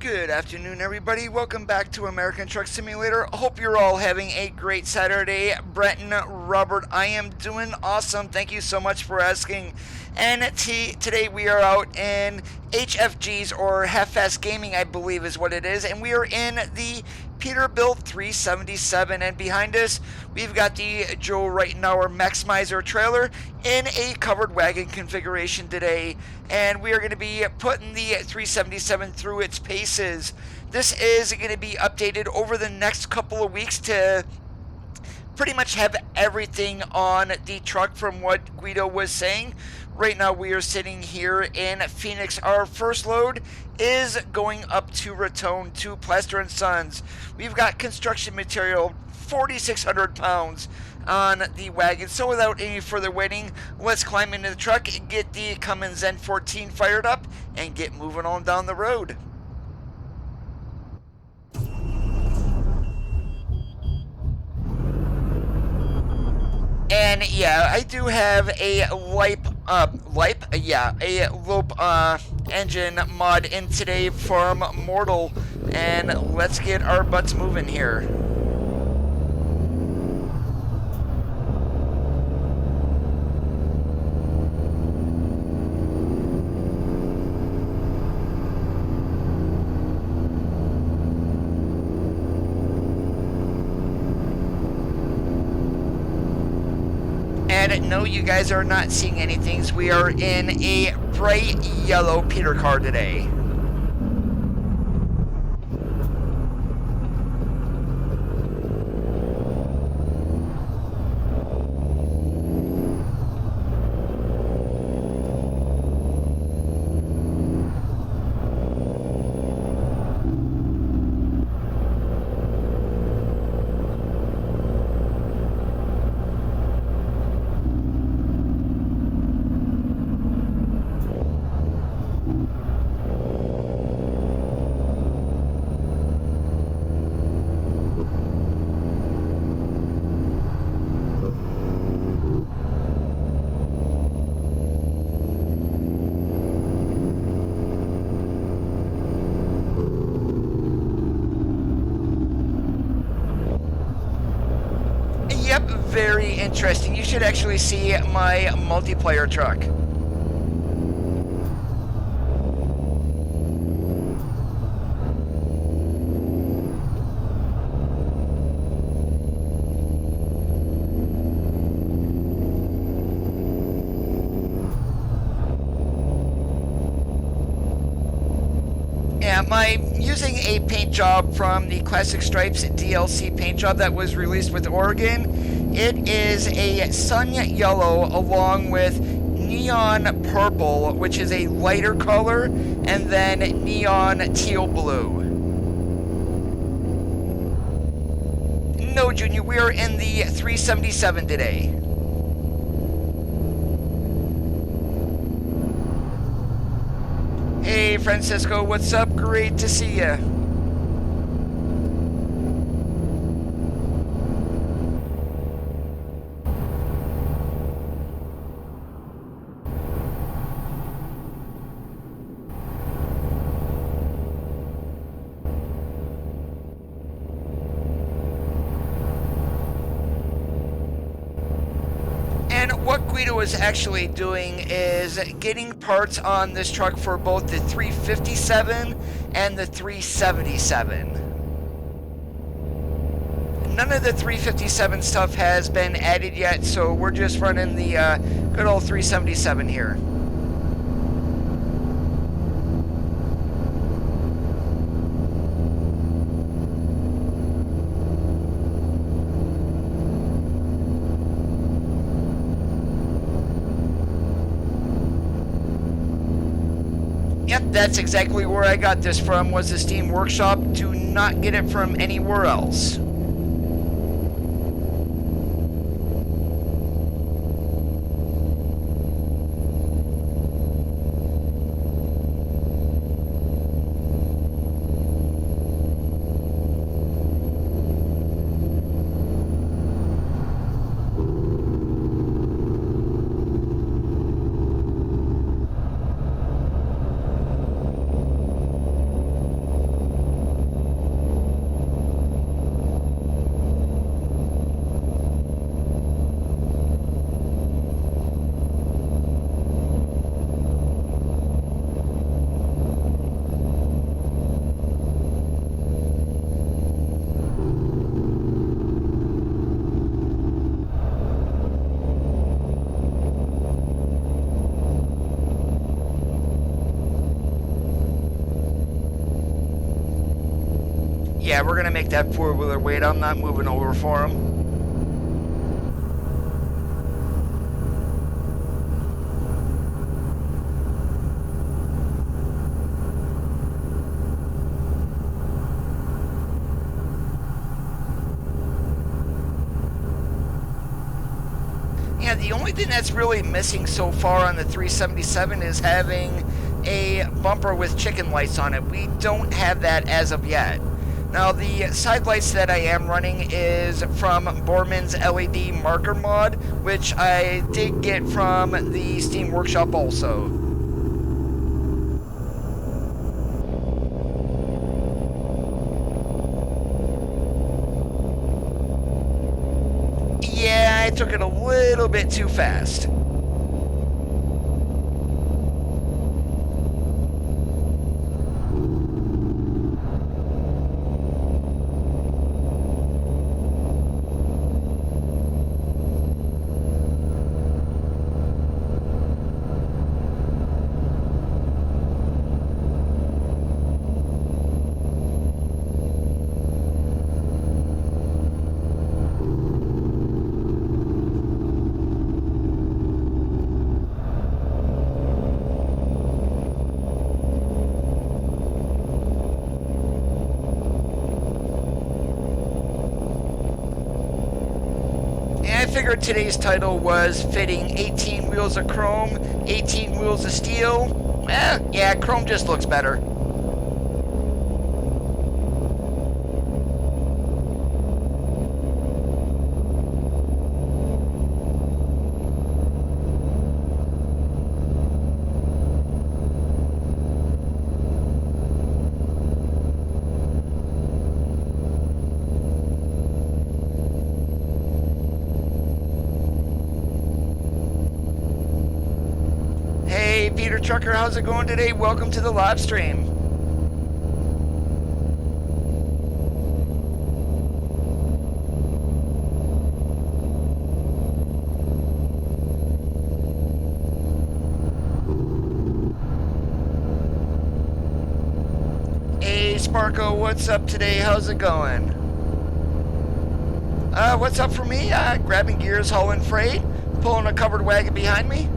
Good afternoon, everybody. Welcome back to American Truck Simulator. Hope you're all having a great Saturday. Brenton, Robert, I am doing awesome. Thank you so much for asking. And today we are out in HFG's, or Half-Fast Gaming, I believe is what it is. And we are in the Peterbilt 377. And behind us, we've got the Joe Reitenauer Maximizer trailer in a covered wagon configuration today. And we are going to be putting the 377 through its paces. This is going to be updated over the next couple of weeks to pretty much have everything on the truck from what Guido was saying. Right now we are sitting here in Phoenix. Our first load is going up to Raton to Plaster & Sons. We've got construction material, 4,600 pounds on the wagon. So without any further waiting, let's climb into the truck, get the Cummins N14 fired up, and get moving on down the road. And yeah, I do have a lope engine mod in today from Mortal, and let's get our butts moving here. And no, you guys are not seeing anything. We are in a bright yellow Peter car today. Yep, very interesting. You should actually see my multiplayer truck. I'm using a paint job from the Classic Stripes DLC paint job that was released with Oregon. It is a sun yellow along with neon purple, which is a lighter color, and then neon teal blue. No, Junior, we are in the 377 today. Hey, Francisco, what's up? Great to see you. And what Guido is actually doing is getting parts on this truck for both the 357 and the 377. None of the 357 stuff has been added yet, so we're just running the good old 377 here. Yep, that's exactly where I got this from, was the Steam Workshop. Do not get it from anywhere else. Yeah, we're gonna make that four-wheeler wait. I'm not moving over for him. Yeah, the only thing that's really missing so far on the 377 is having a bumper with chicken lights on it. We don't have that as of yet. Now, the side lights that I am running is from Borman's LED marker mod, which I did get from the Steam Workshop also. Yeah, I took it a little bit too fast. I figured today's title was fitting 18 wheels of chrome, 18 wheels of steel. Yeah, chrome just looks better. Peter Trucker, how's it going today? Welcome to the live stream. Hey Sparko, what's up today? How's it going? What's up for me? Grabbing gears, hauling freight, pulling a covered wagon behind me.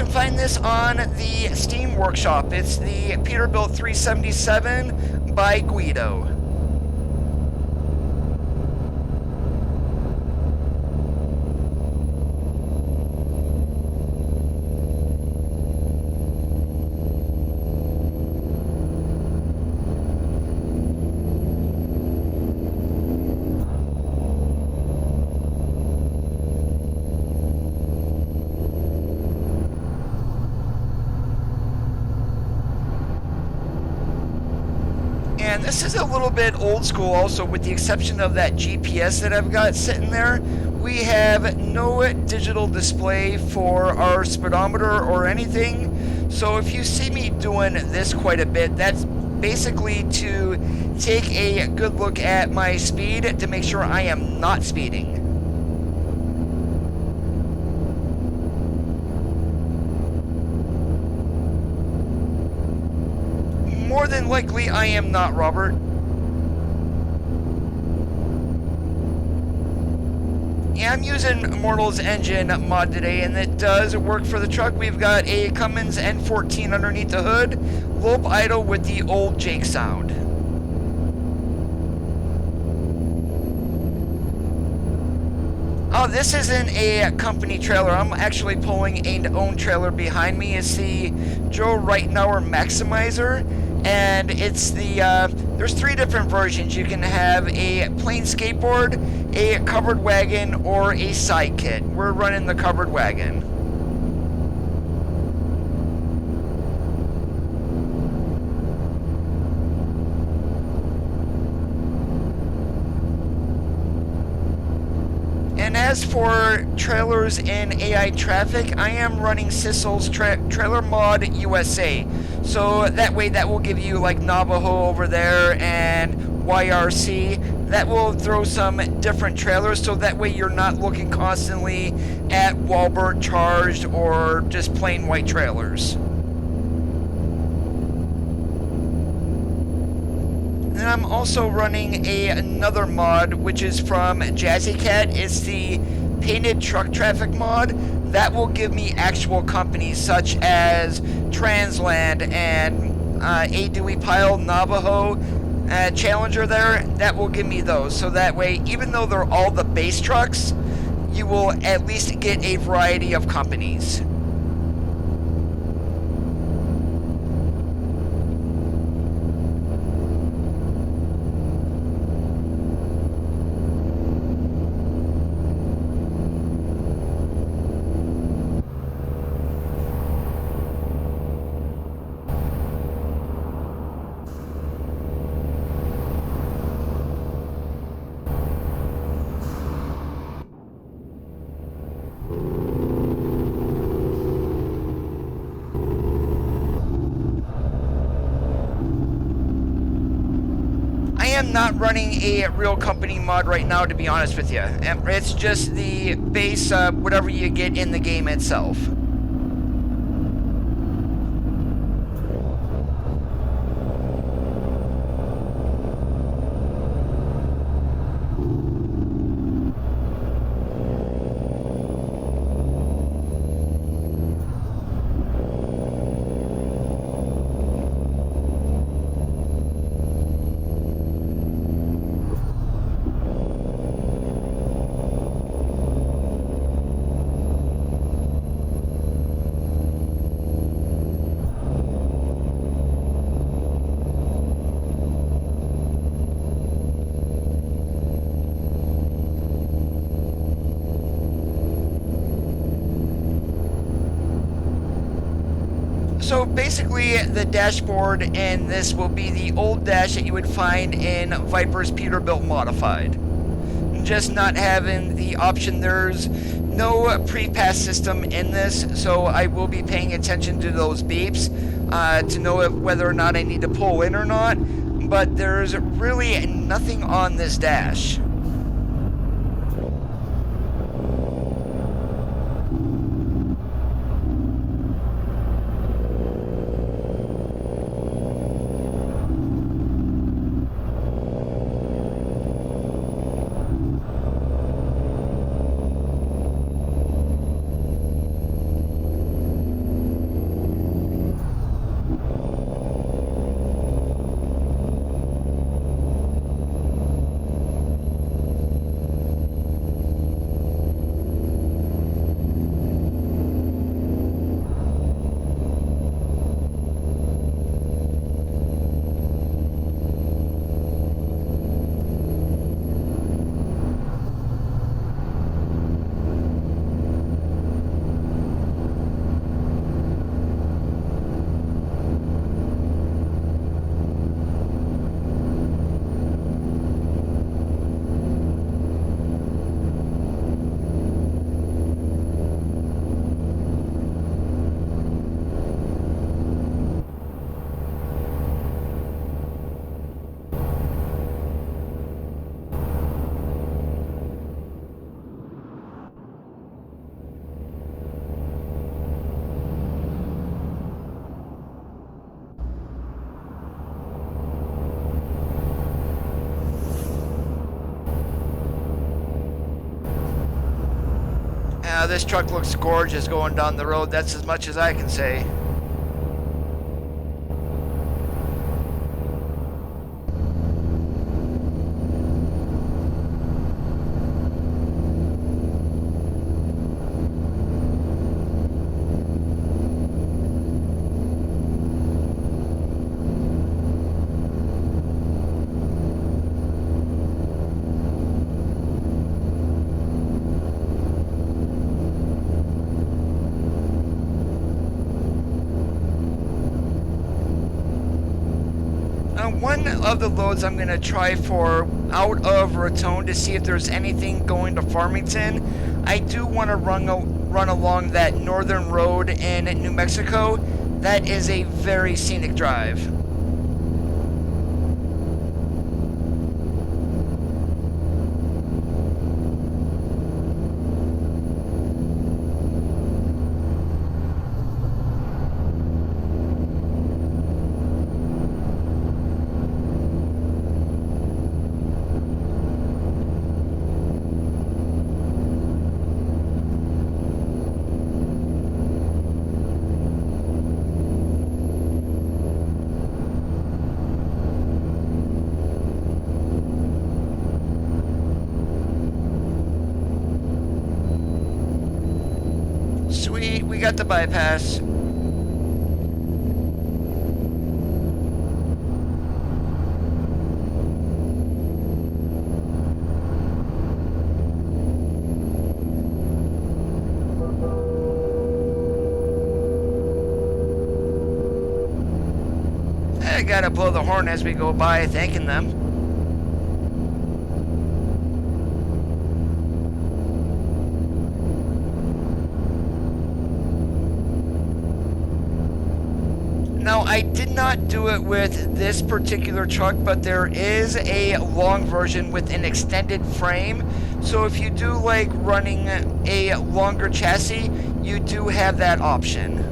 Find this on the Steam Workshop. It's the Peterbilt 377 by Guido. And this is a little bit old school also, with the exception of that GPS that I've got sitting there. We have no digital display for our speedometer or anything. So if you see me doing this quite a bit, that's basically to take a good look at my speed to make sure I am not speeding. More than likely, I am not, Robert. Yeah, I'm using Immortal's engine mod today, and it does work for the truck. We've got a Cummins N14 underneath the hood, low idle with the old Jake sound. Oh, this isn't a company trailer. I'm actually pulling an own trailer behind me. It's the Joe Reitenauer Maximizer. And it's the, there's three different versions. You can have a plain skateboard, a covered wagon, or a side kit. We're running the covered wagon. And as for trailers in AI traffic, I am running Sissel's Trailer Mod USA. So that way that will give you like Navajo over there and YRC. That will throw some different trailers, so that way you're not looking constantly at Walbert charged or just plain white trailers. And I'm also running another mod, which is from JazzyCat. It's the Painted Truck Traffic mod. That will give me actual companies such as Transland and A Dewey Pile, Navajo, Challenger there. That will give me those. So that way, even though they're all the base trucks, you will at least get a variety of companies. I'm not running a real company mod right now, to be honest with you. It's just the base, whatever you get in the game itself. So basically, the dashboard in this will be the old dash that you would find in Viper's Peterbilt Modified. Just not having the option. There's no pre-pass system in this, so I will be paying attention to those beeps to know whether or not I need to pull in or not. But there's really nothing on this dash. This truck looks gorgeous going down the road. That's as much as I can say. one of the loads I'm going to try for out of Raton to see if there's anything going to Farmington. I do want to run along that northern road in New Mexico. That is a very scenic drive. Sweet, we got the bypass. I gotta blow the horn as we go by, thanking them. Now, I did not do it with this particular truck, but there is a long version with an extended frame. So if you do like running a longer chassis, you do have that option.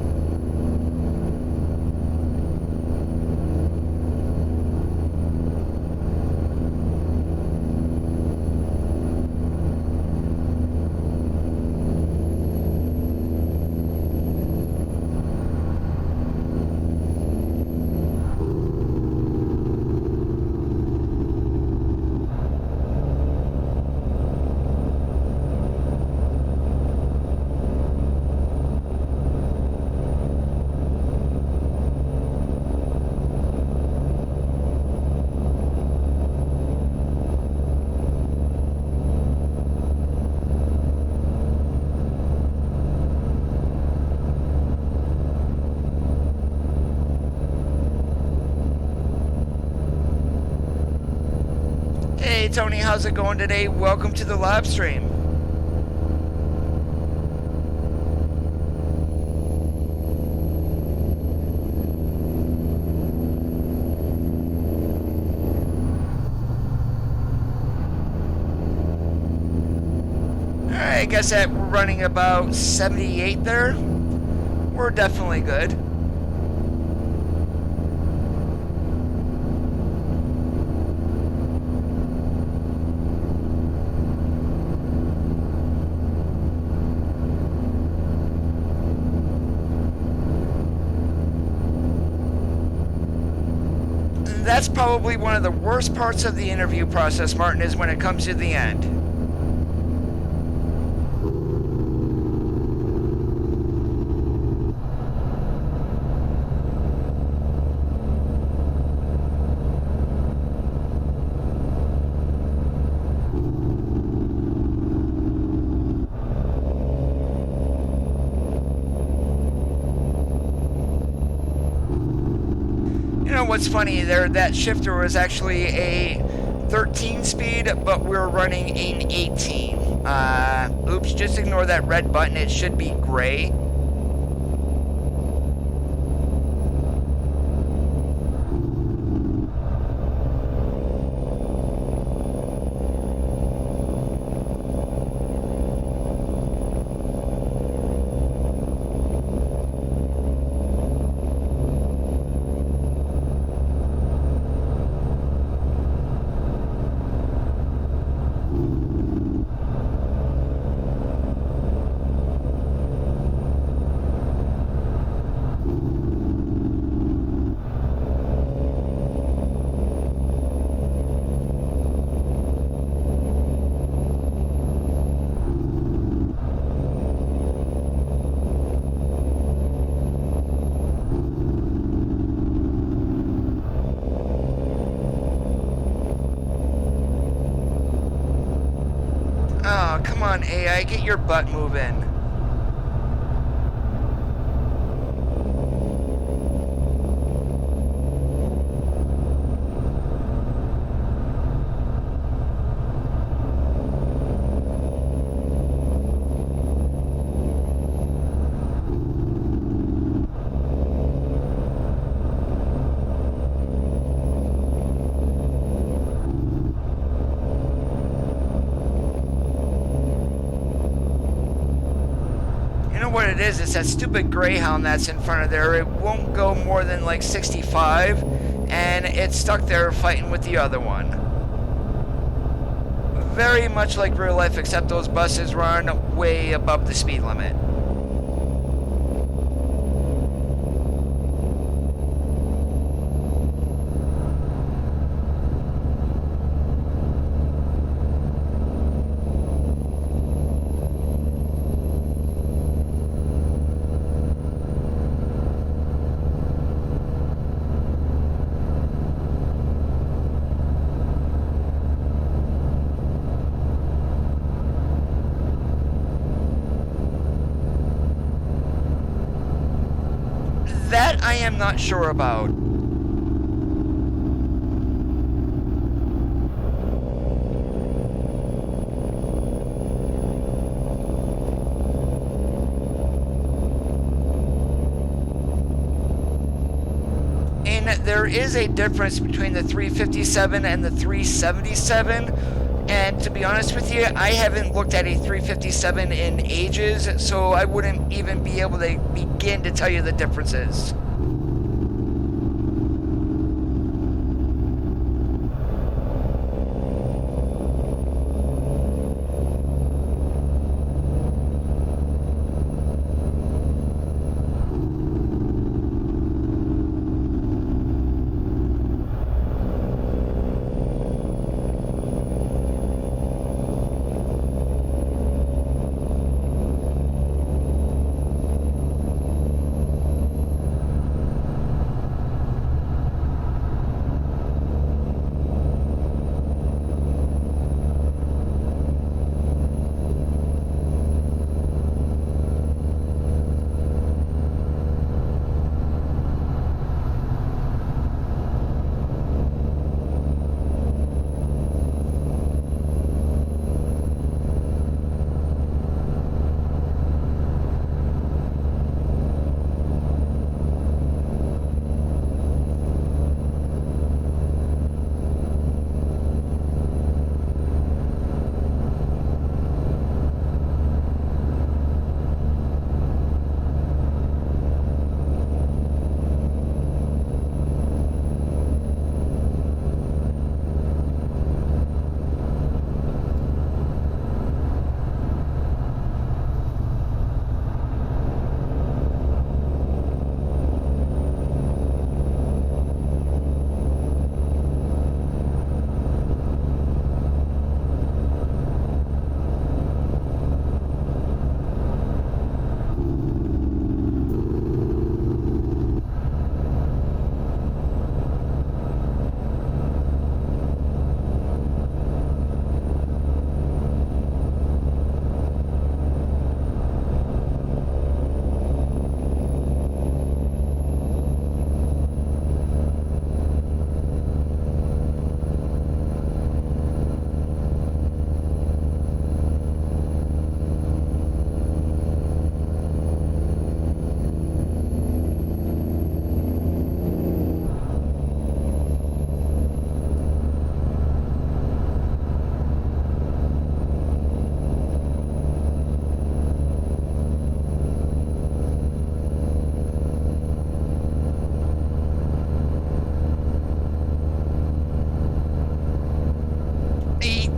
Hey Tony, how's it going today? Welcome to the live stream. Alright, I guess that we're running about 78 there. We're definitely good. That's probably one of the worst parts of the interview process, Martin, is when it comes to the end. What's funny there, that shifter was actually a 13 speed, but we're running an 18. Oops, just ignore that red button, it should be gray. Oh, come on, AI, get your butt moving. what it is. It's that stupid Greyhound that's in front of there. It won't go more than like 65, and it's stuck there fighting with the other one. Very much like real life, except those buses run way above the speed limit. That I am not sure about. And there is a difference between the 357 and the 377. And to be honest with you, I haven't looked at a 357 in ages, so I wouldn't even be able to begin to tell you the differences.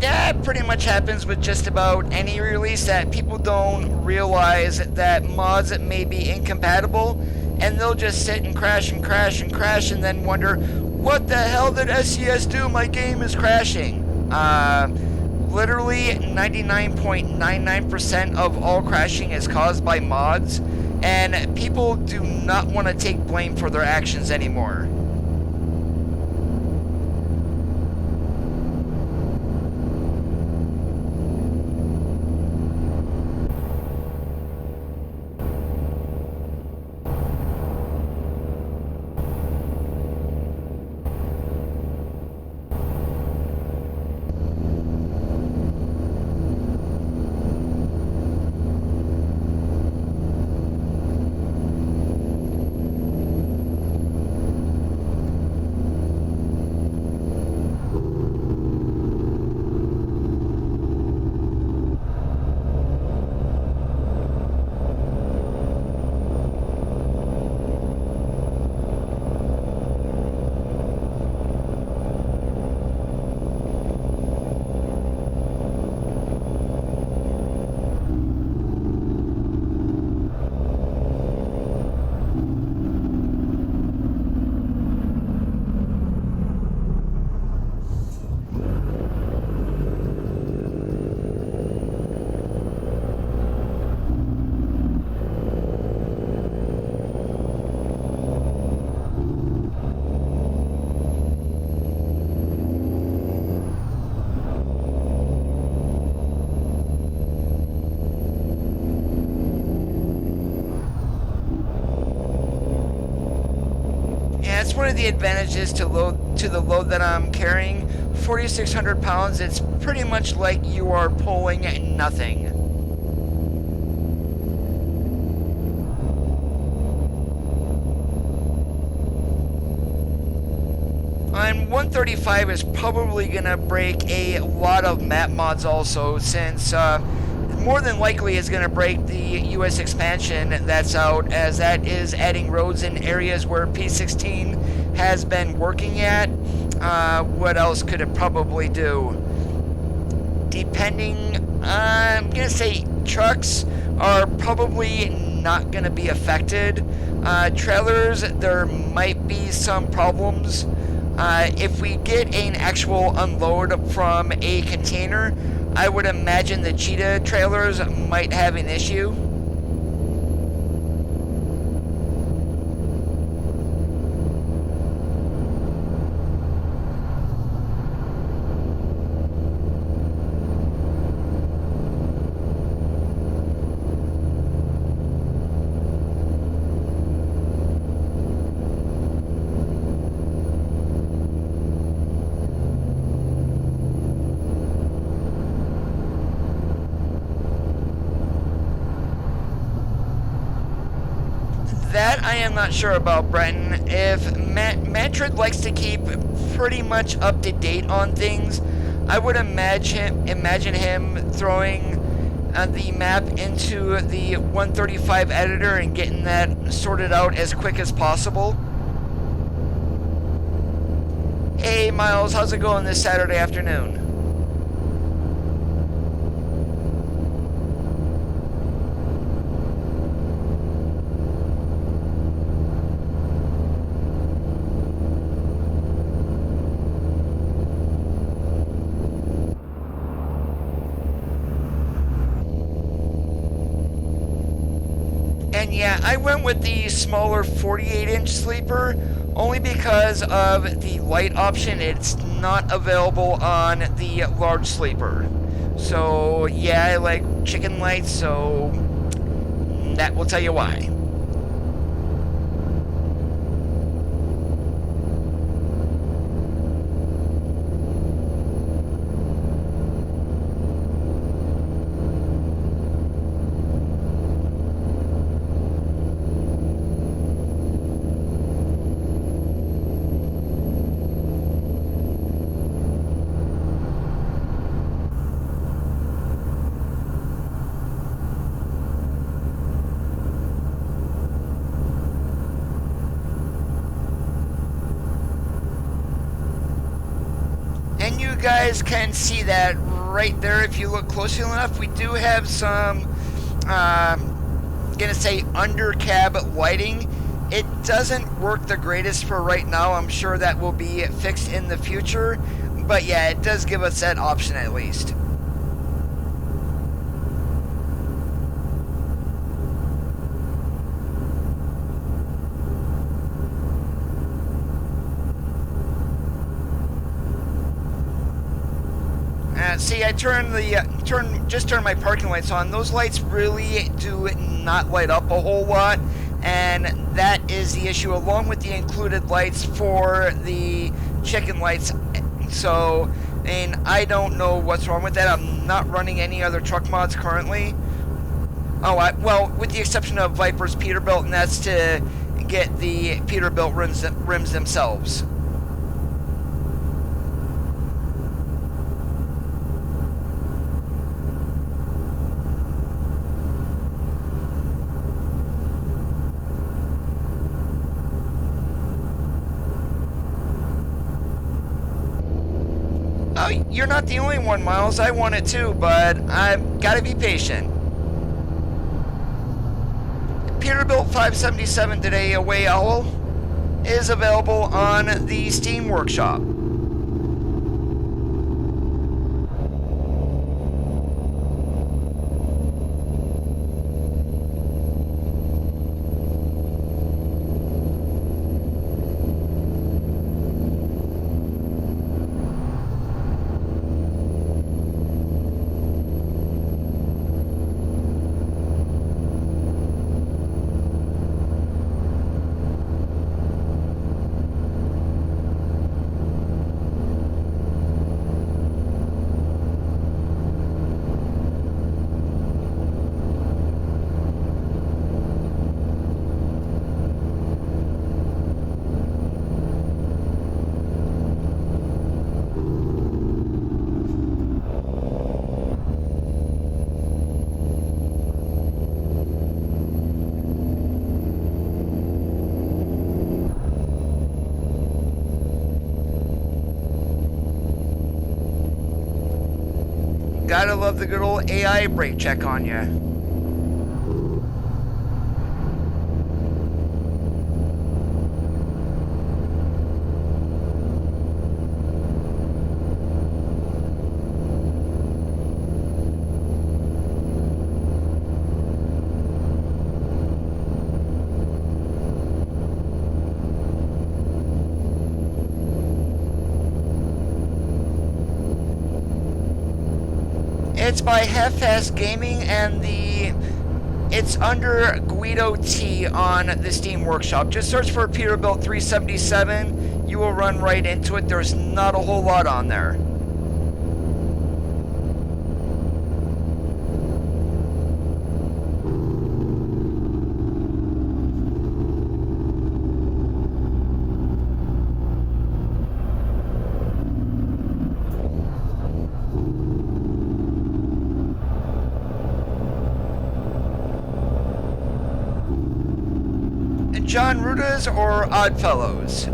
That pretty much happens with just about any release, that people don't realize that mods may be incompatible, and they'll just sit and crash and crash and crash and then wonder, what the hell did SES do? My game is crashing. Literally 99.99% of all crashing is caused by mods, and people do not want to take blame for their actions anymore. the advantages to the load that I'm carrying. 4,600 pounds, it's pretty much like you are pulling nothing. And 135 is probably going to break a lot of map mods also, since more than likely is going to break the US expansion that's out, as that is adding roads in areas where P16 has been working at. What else could it probably do? Depending, I'm going to say trucks are probably not going to be affected. Trailers, there might be some problems. If we get an actual unload from a container, I would imagine the Cheetah trailers might have an issue. That I am not sure about, Breton. If Mantrid likes to keep pretty much up to date on things, I would imagine him throwing the map into the 135 editor and getting that sorted out as quick as possible. Hey Miles, how's it going this Saturday afternoon? And yeah, I went with the smaller 48-inch sleeper only because of the light option. It's not available on the large sleeper. So yeah, I like chicken lights, so that will tell you why. And you guys can see that right there if you look closely enough. We do have some, gonna say under cab lighting. It doesn't work the greatest for right now. I'm sure that will be fixed in the future. But yeah, it does give us that option at least. See, I turned my parking lights on. Those lights really do not light up a whole lot, and that is the issue, along with the included lights for the chicken lights. So, and I don't know what's wrong with that. I'm not running any other truck mods currently. Oh, well, with the exception of Viper's Peterbilt, and that's to get the Peterbilt rims themselves. Oh, you're not the only one, Miles. I want it too, but I've got to be patient. Peterbilt 577 today, Away Owl, is available on the Steam Workshop. Gotta love the good old AI brake check on you. It's by Half-Fast Gaming, and it's under Guido T on the Steam Workshop. Just search for Peterbilt 377. You will run right into it. There's not a whole lot on there. John Rudas or Oddfellows?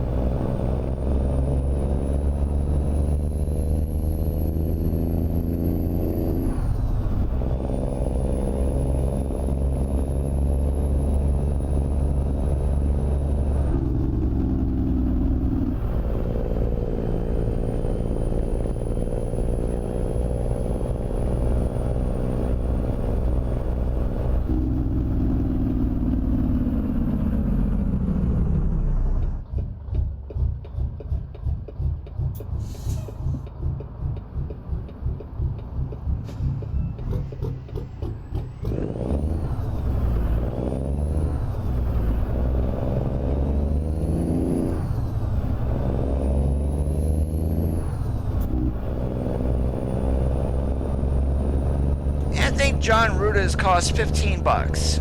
I think John Ruda's cost $15.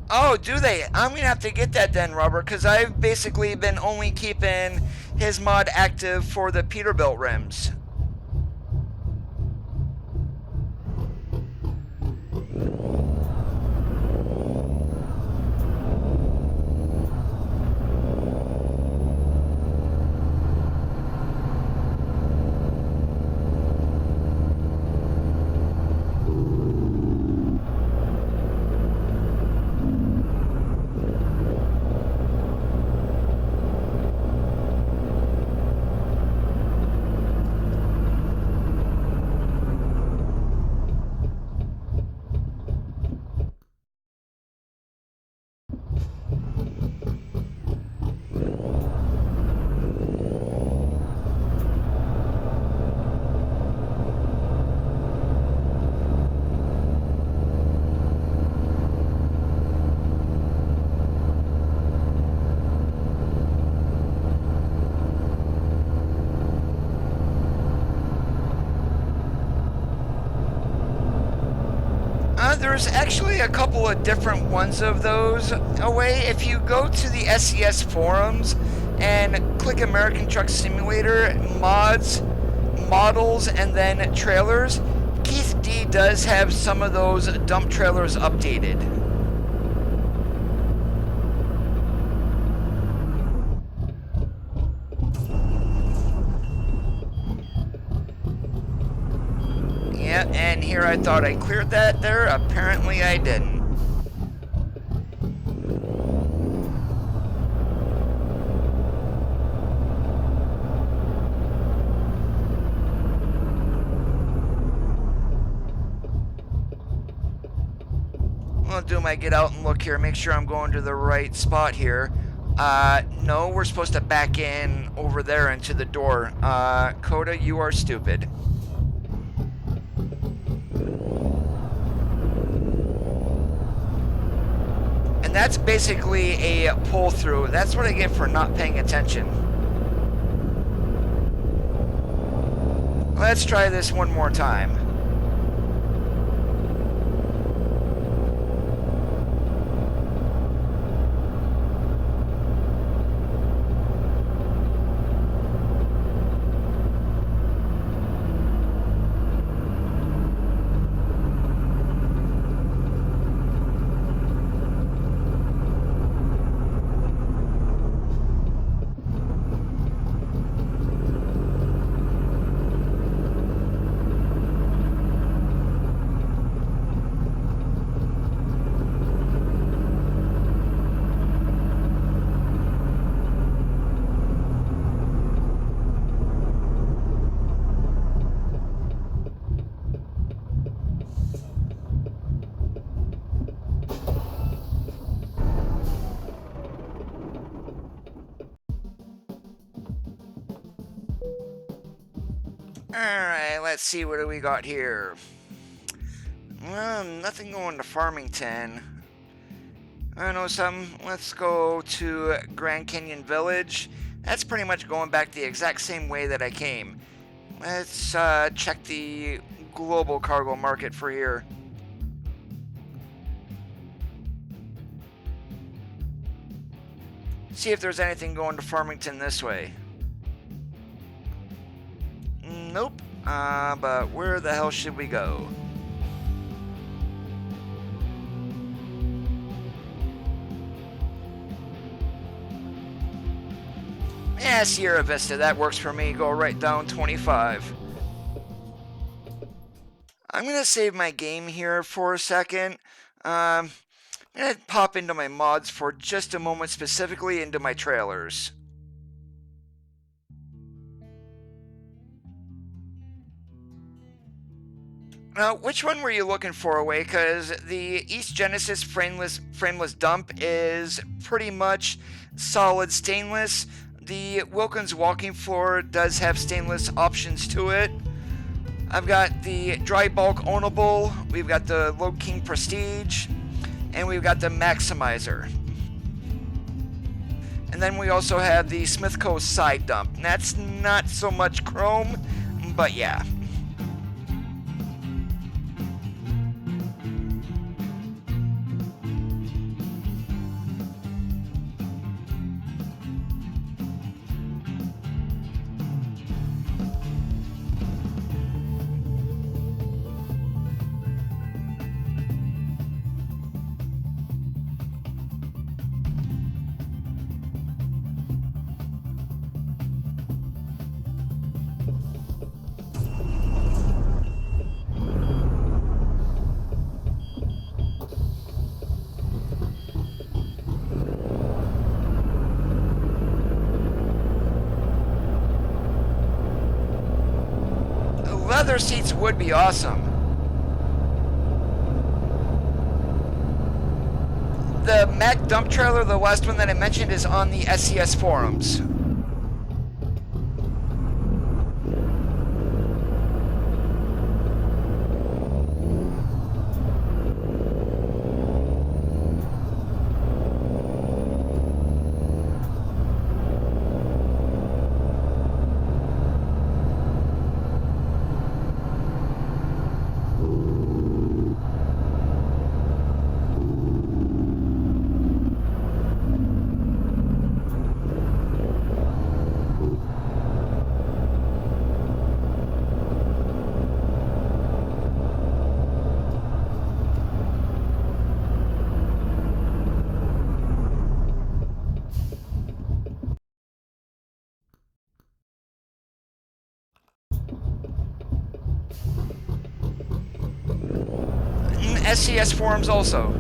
Oh, do they? I'm gonna have to get that then, Robert, because I've basically been only keeping his mod active for the Peterbilt rims. There's actually a couple of different ones of those away. If you go to the SES forums and click American Truck Simulator, mods, models, and then trailers, Keith D does have some of those dump trailers updated. Yeah, and here I thought I cleared that there. Apparently I didn't. I'll do my get out and look here, make sure I'm going to the right spot here. No, we're supposed to back in over there into the door. Coda, you are stupid. That's basically a pull through. That's what I get for not paying attention. Let's try this one more time. Alright, let's see, what do we got here? Well, nothing going to Farmington. I know something. Let's go to Grand Canyon Village. That's pretty much going back the exact same way that I came. Let's check the global cargo market for here. See if there's anything going to Farmington this way. Nope. But where the hell should we go? Yeah, Sierra Vista, that works for me. Go right down 25. I'm going to save my game here for a second. I'm going to pop into my mods for just a moment, specifically into my trailers. Now, which one were you looking for, away? Because the East Genesis frameless dump is pretty much solid stainless. The Wilkins walking floor does have stainless options to it. I've got the dry bulk ownable, we've got the Lode King Prestige, and we've got the Maximizer. And then we also have the Smithco side dump. And that's not so much chrome, but yeah. Leather seats would be awesome. The Mac dump trailer, the last one that I mentioned, is on the SCS forums. SCS forums also.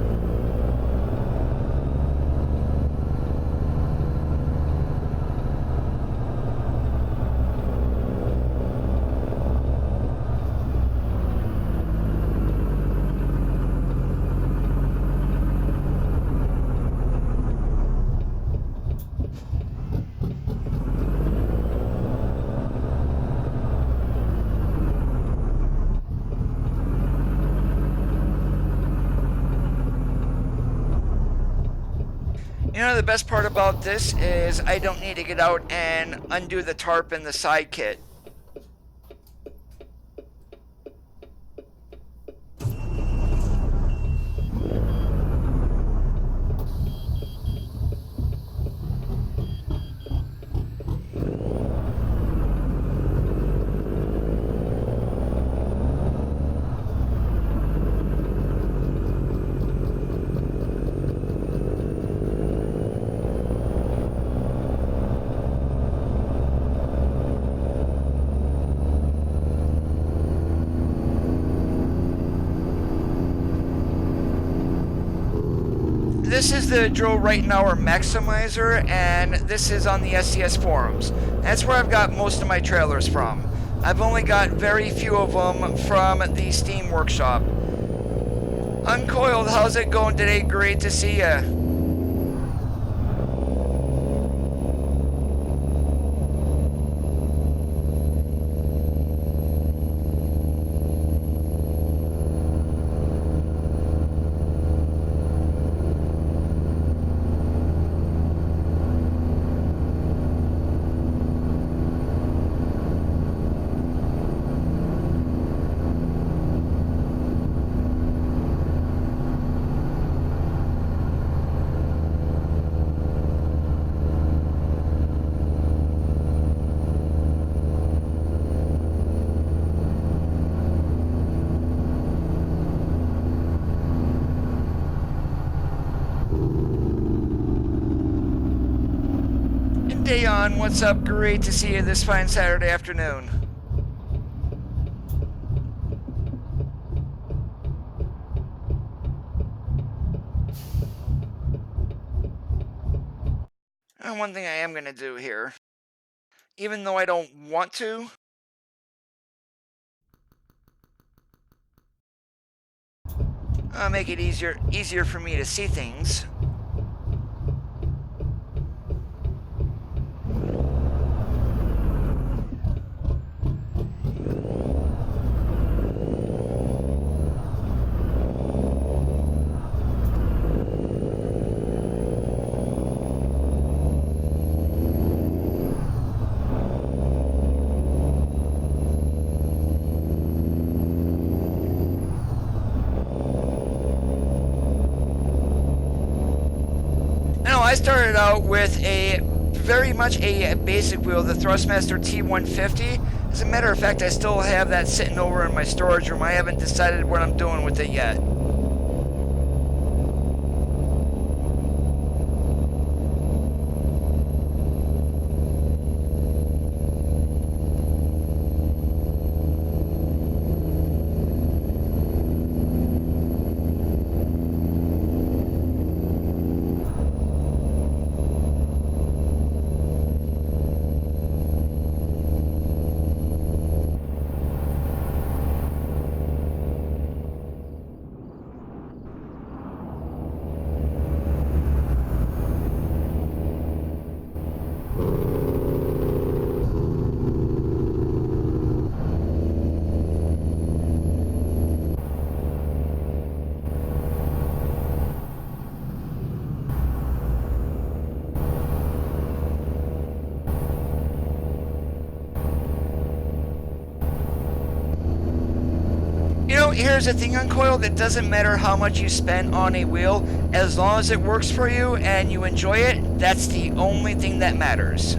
You know, the best part about this is I don't need to get out and undo the tarp and the side kit. This is the Drill Right Now Maximizer, and this is on the SCS forums. That's where I've got most of my trailers from. I've only got very few of them from the Steam Workshop. Uncoiled, how's it going today? Great to see ya. Dayon, what's up? Great to see you this fine Saturday afternoon. And one thing I am going to do here, even though I don't want to, make it easier for me to see things. I started out with very much a basic wheel, the Thrustmaster T150. As a matter of fact, I still have that sitting over in my storage room. I haven't decided what I'm doing with it yet. Here's the thing, Uncoiled, it doesn't matter how much you spend on a wheel, as long as it works for you and you enjoy it, that's the only thing that matters.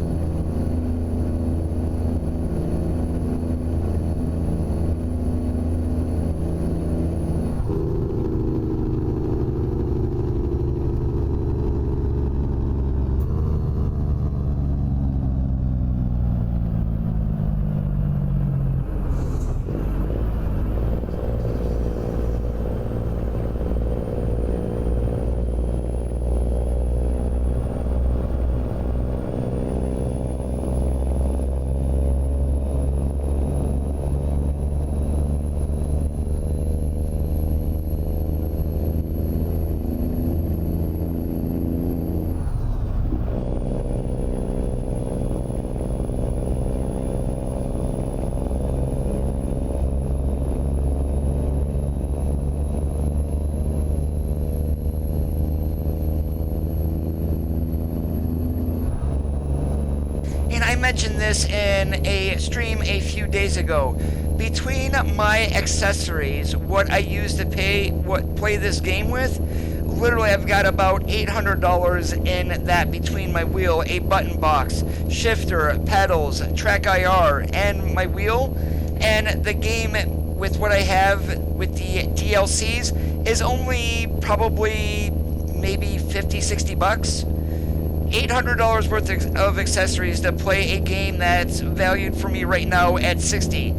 Mentioned this in a stream a few days ago. Between my accessories, what I use to play this game with, literally I've got about $800 in that between my wheel, a button box, shifter, pedals, TrackIR, and my wheel. And the game with what I have with the DLCs is only probably maybe 50, 60 bucks. $800 worth of accessories to play a game that's valued for me right now at 60.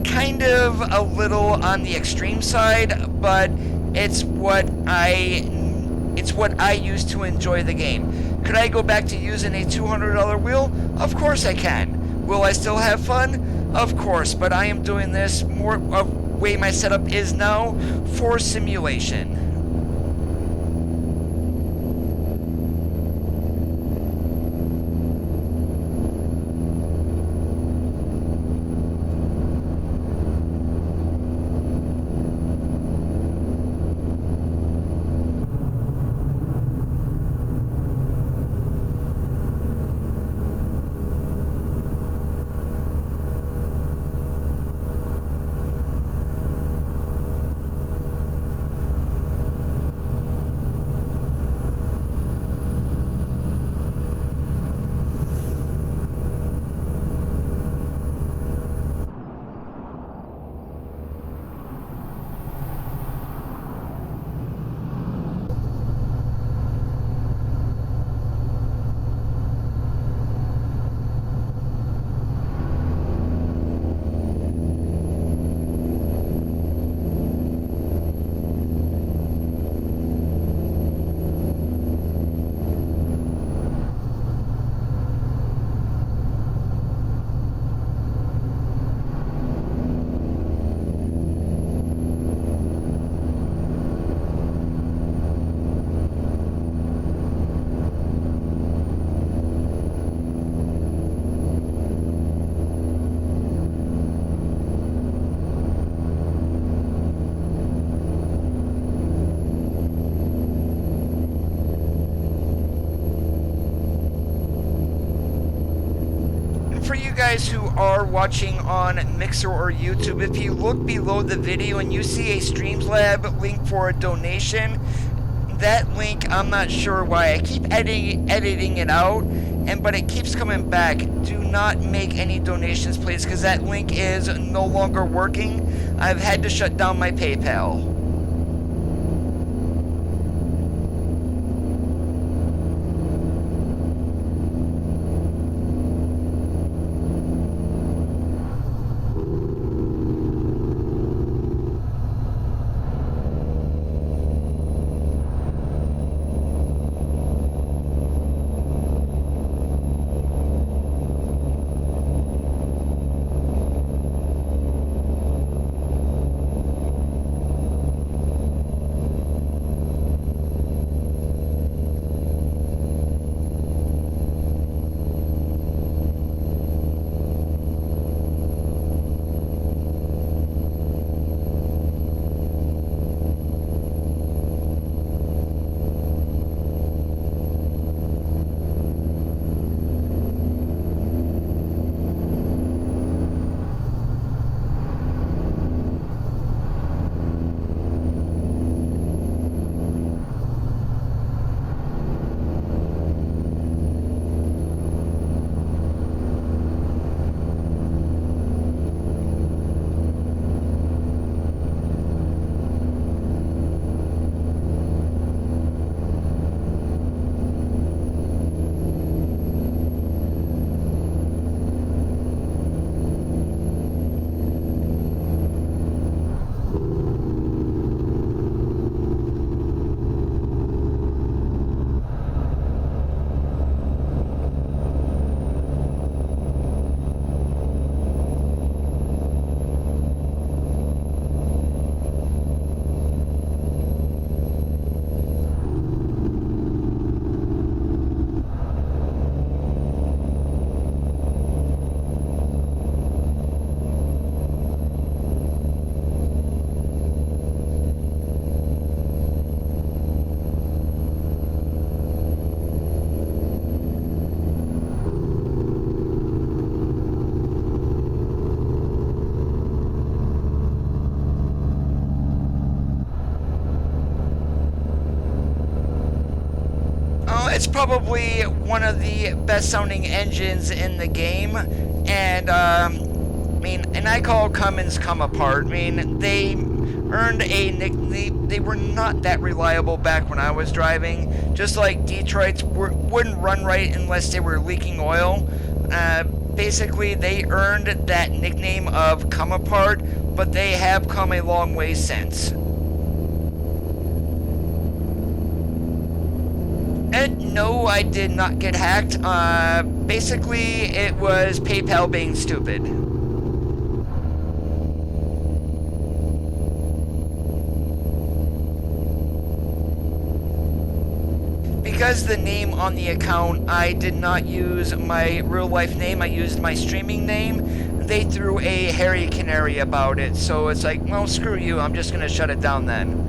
Kind of a little on the extreme side, but it's what I use to enjoy the game. Could I go back to using a $200 wheel? Of course I can. Will I still have fun? Of course, but I am doing this more of way my setup is now for simulation. are watching on Mixer or YouTube, if you look below the video and you see a Streamlabs link for a donation, that link, I'm not sure why. I keep editing it out, but it keeps coming back. Do not make any donations, please, because that link is no longer working. I've had to shut down my PayPal. It's probably one of the best sounding engines in the game, and and I call Cummins come apart. They earned a nickname. They were not that reliable back when I was driving. Just like Detroit's wouldn't run right unless they were leaking oil. Basically, they earned that nickname of come apart, but they have come a long way since. And no, I did not get hacked. Basically, it was PayPal being stupid. Because the name on the account, I did not use my real life name, I used my streaming name. They threw a hairy canary about it, so it's like, well, screw you, I'm just gonna shut it down then.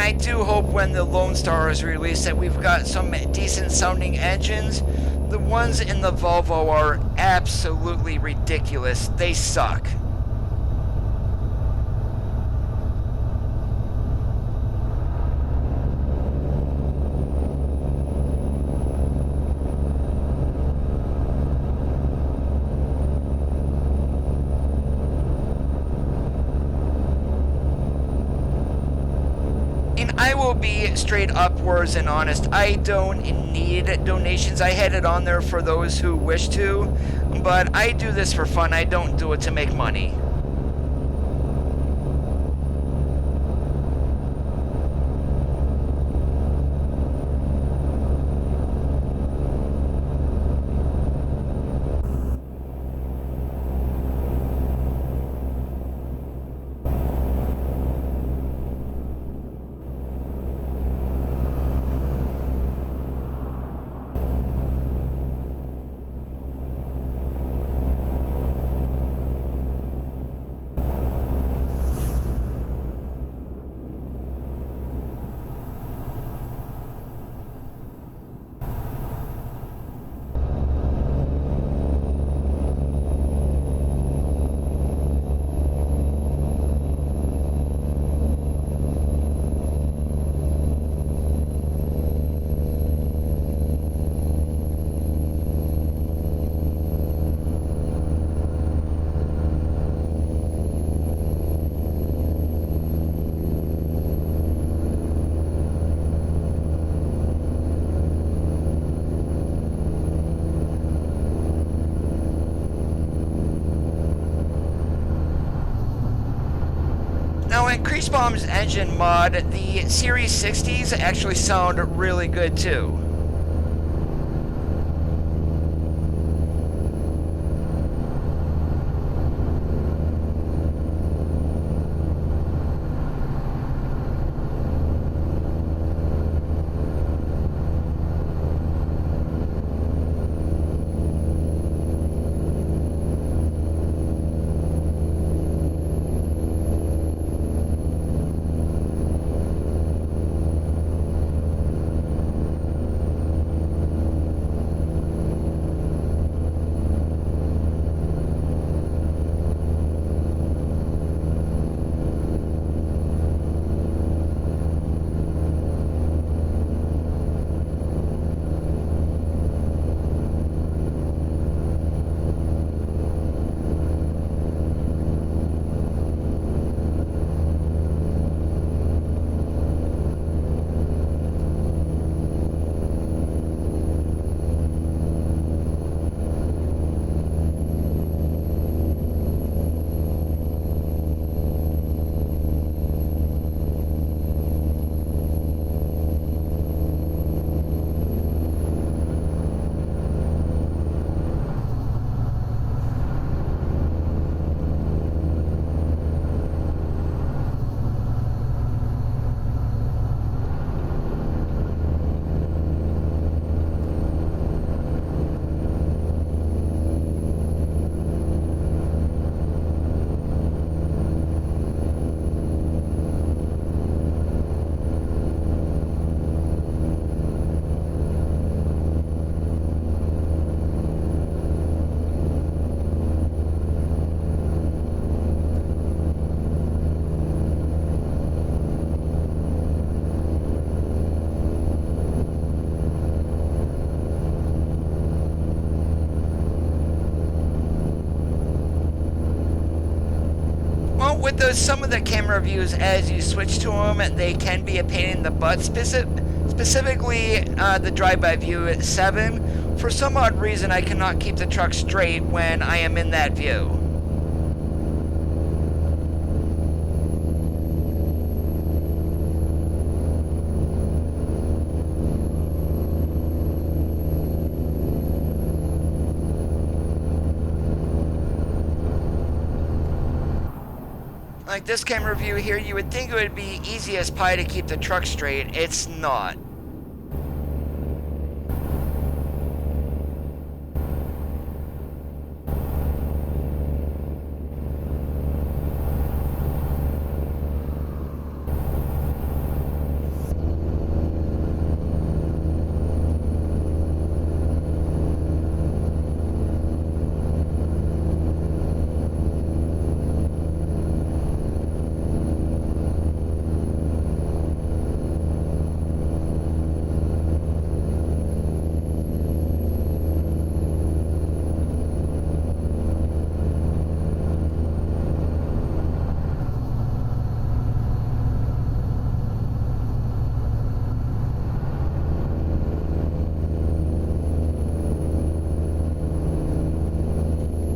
I do hope when the Lone Star is released that we've got some decent sounding engines. The ones in the Volvo are absolutely ridiculous. They suck. I will be straight upwards and honest. I don't need donations. I had it on there for those who wish to, but I do this for fun. I don't do it to make money. Crease Bomb's engine mod, the Series 60s actually sound really good too. With some of the camera views, as you switch to them, they can be a pain in the butt. Specifically, the drive-by view at 7. For some odd reason, I cannot keep the truck straight when I am in that view. Like this camera view here, you would think it would be easy as pie to keep the truck straight. It's not.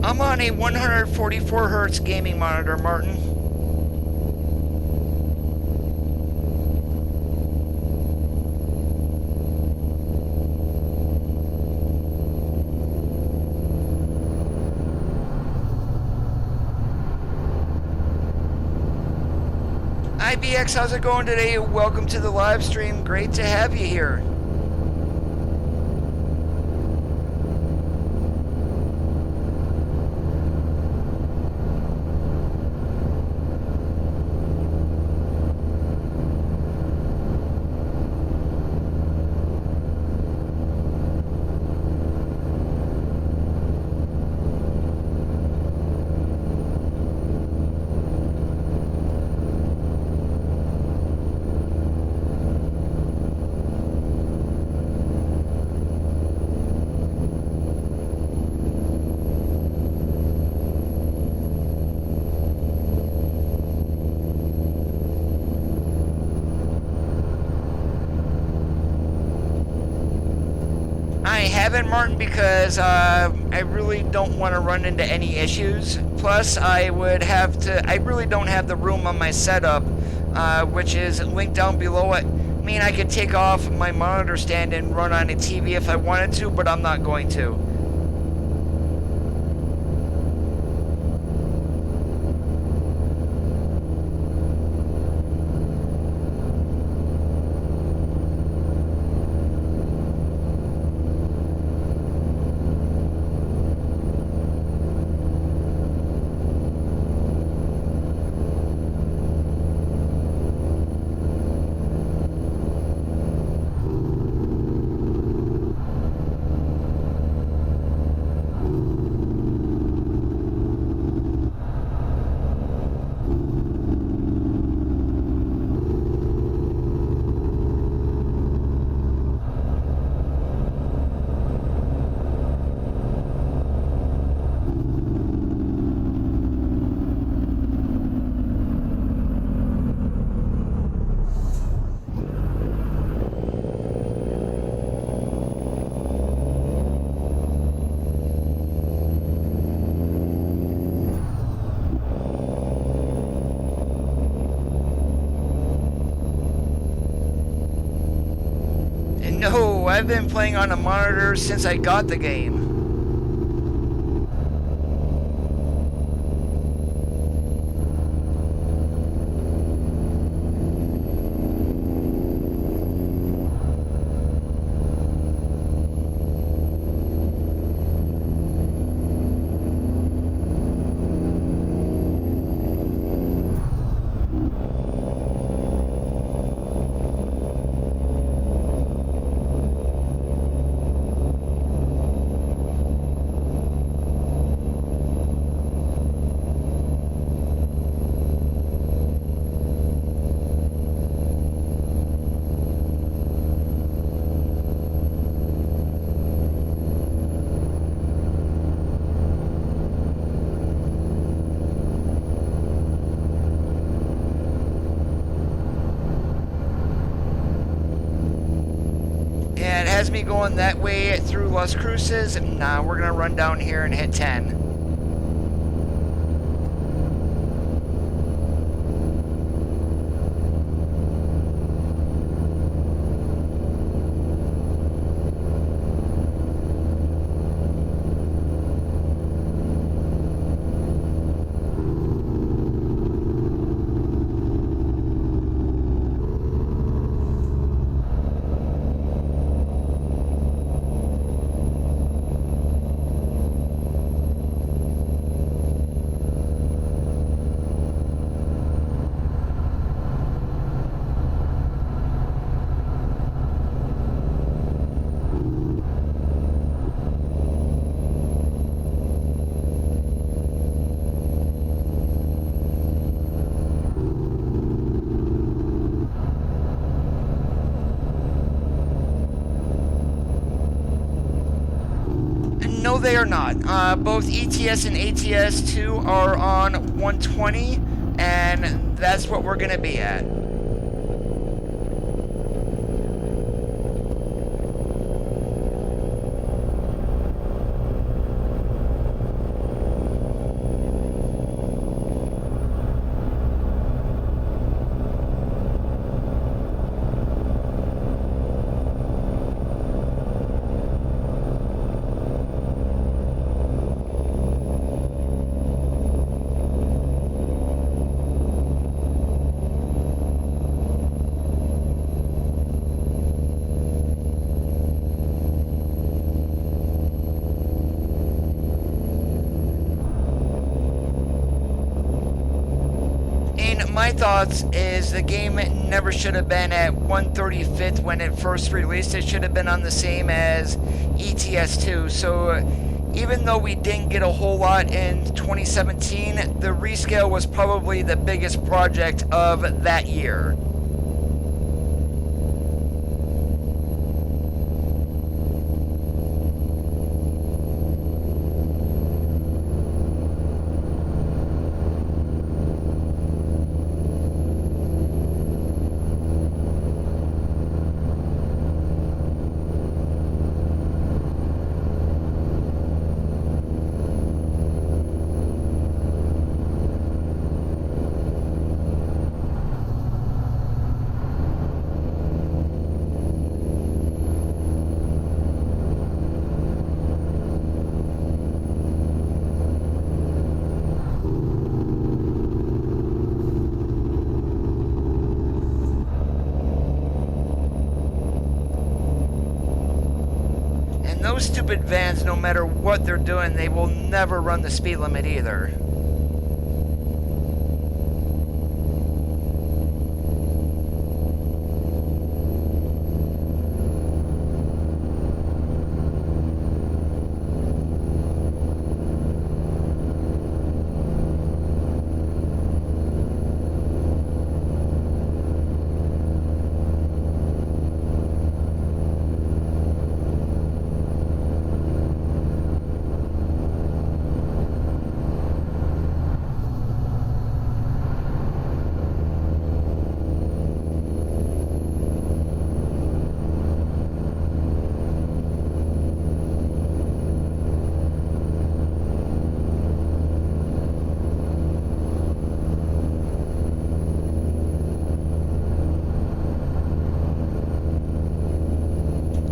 I'm on a 144 hertz gaming monitor, Martin. IBX, how's it going today? Welcome to the live stream. Great to have you here. haven't, Martin, because I really don't want to run into any issues. Plus, I really don't have the room on my setup, which is linked down below it. I mean, I could take off my monitor stand and run on a TV if I wanted to, but I'm not going to. No, I've been playing on a monitor since I got the game. And it has me going that way through Las Cruces. Nah, we're gonna run down here and hit 10. No, they are not. Both ETS and ATS2 are on 120, and that's what we're going to be at. My thoughts is the game never should have been at 135th when it first released. It should have been on the same as ETS2. So even though we didn't get a whole lot in 2017, the rescale was probably the biggest project of that year. those stupid vans, no matter what they're doing, they will never run the speed limit either.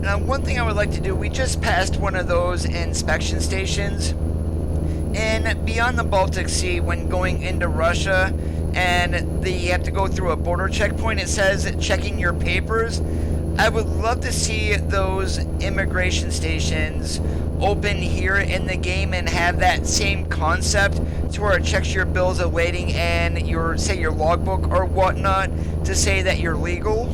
Now, one thing I would like to do, we just passed one of those inspection stations, and beyond the Baltic Sea, when going into Russia, and you have to go through a border checkpoint, it says checking your papers. I would love to see those immigration stations open here in the game and have that same concept to where it checks your bills of lading and your, say, your logbook or whatnot to say that you're legal.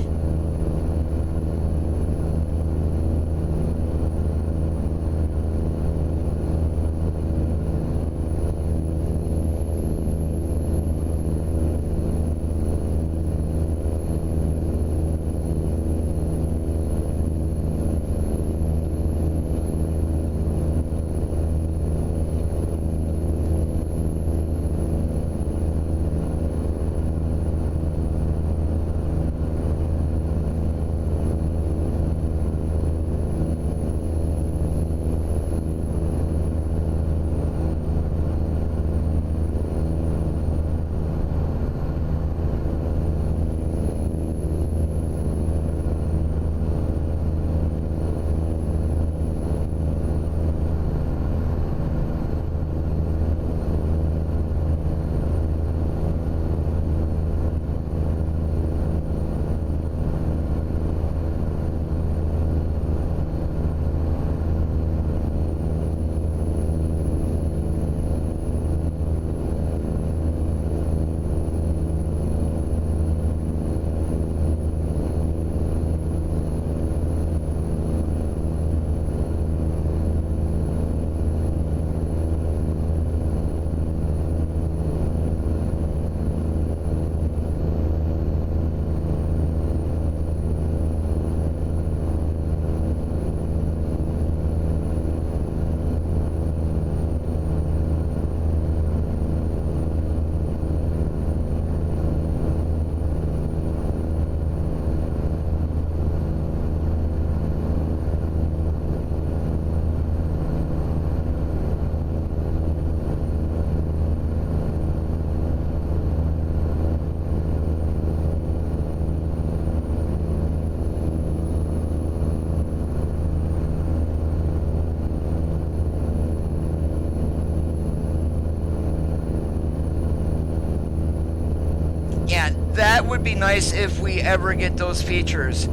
Yeah, that would be nice if we ever get those features.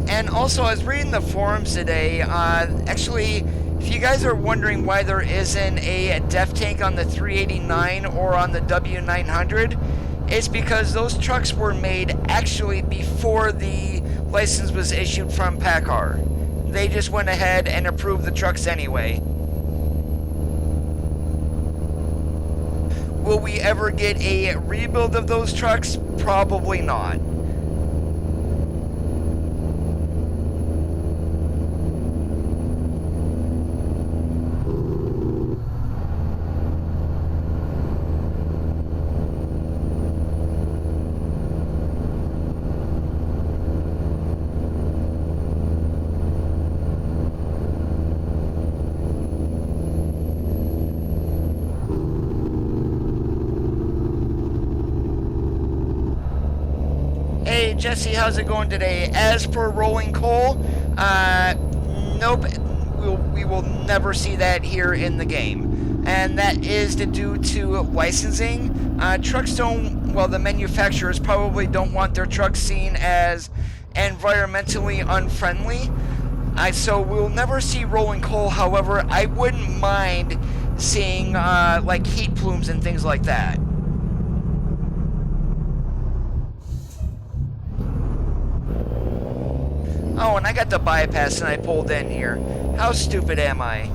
And also, I was reading the forums today. Actually, if you guys are wondering why there isn't a def tank on the 389 or on the W900, it's because those trucks were made actually before the license was issued from PACCAR. They just went ahead and approved the trucks anyway. Will we ever get a rebuild of those trucks? Probably not. Hey Jesse, how's it going today? As for rolling coal, nope, we will never see that here in the game. And that is due to licensing. Trucks don't, well, the manufacturers probably don't want their trucks seen as environmentally unfriendly. So we'll never see rolling coal. However, I wouldn't mind seeing like heat plumes and things like that. Oh, and I got the bypass and I pulled in here. How stupid am I?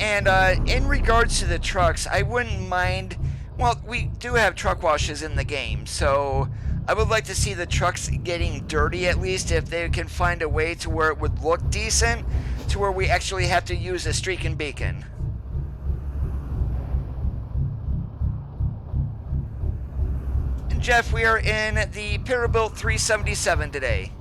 And in regards to the trucks, I wouldn't mind. Well, we do have truck washes in the game, so I would like to see the trucks getting dirty at least if they can find a way to where it would look decent, to where we actually have to use a streak and beacon. And Jeff, we are in the Peterbilt 377 today.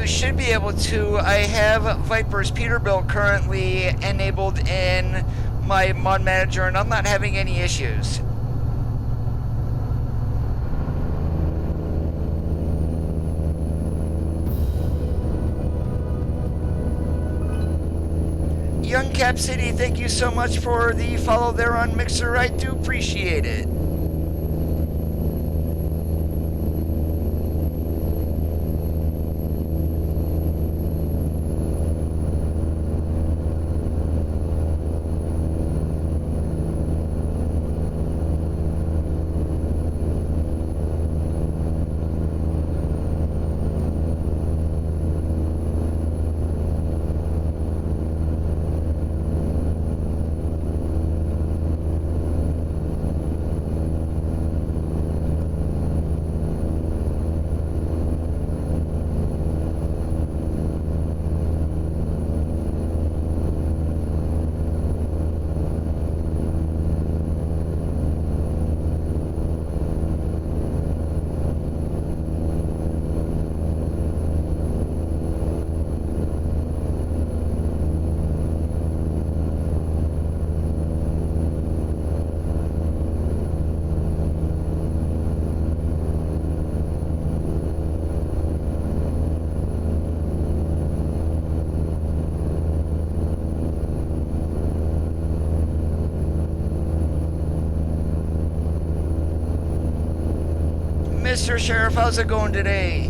Should be able to. I have Viper's Peterbilt currently enabled in my mod manager and I'm not having any issues. Young Cap City, thank you so much for the follow there on Mixer. I do appreciate it. Mr. Sheriff, how's it going today?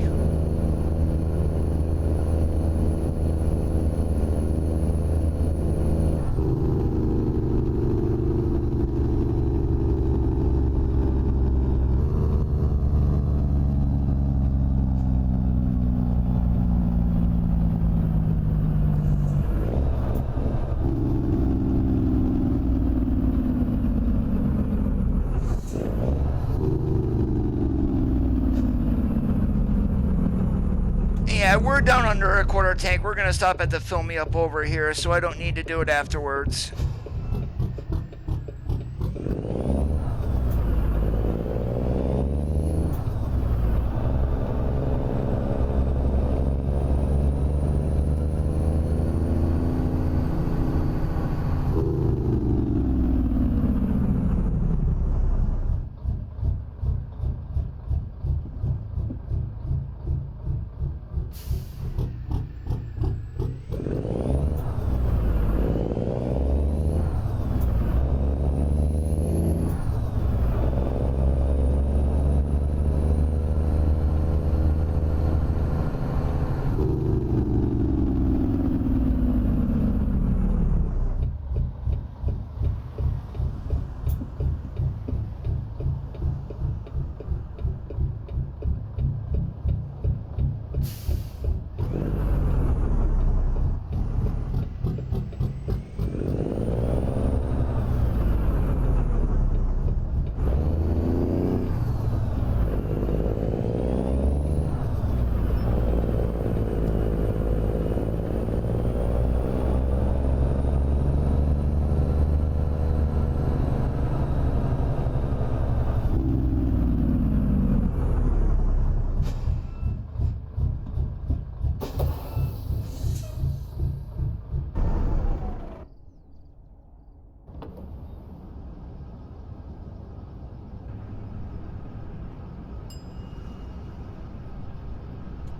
Yeah, we're down under a quarter tank. We're gonna stop at the fill me up over here, so I don't need to do it afterwards.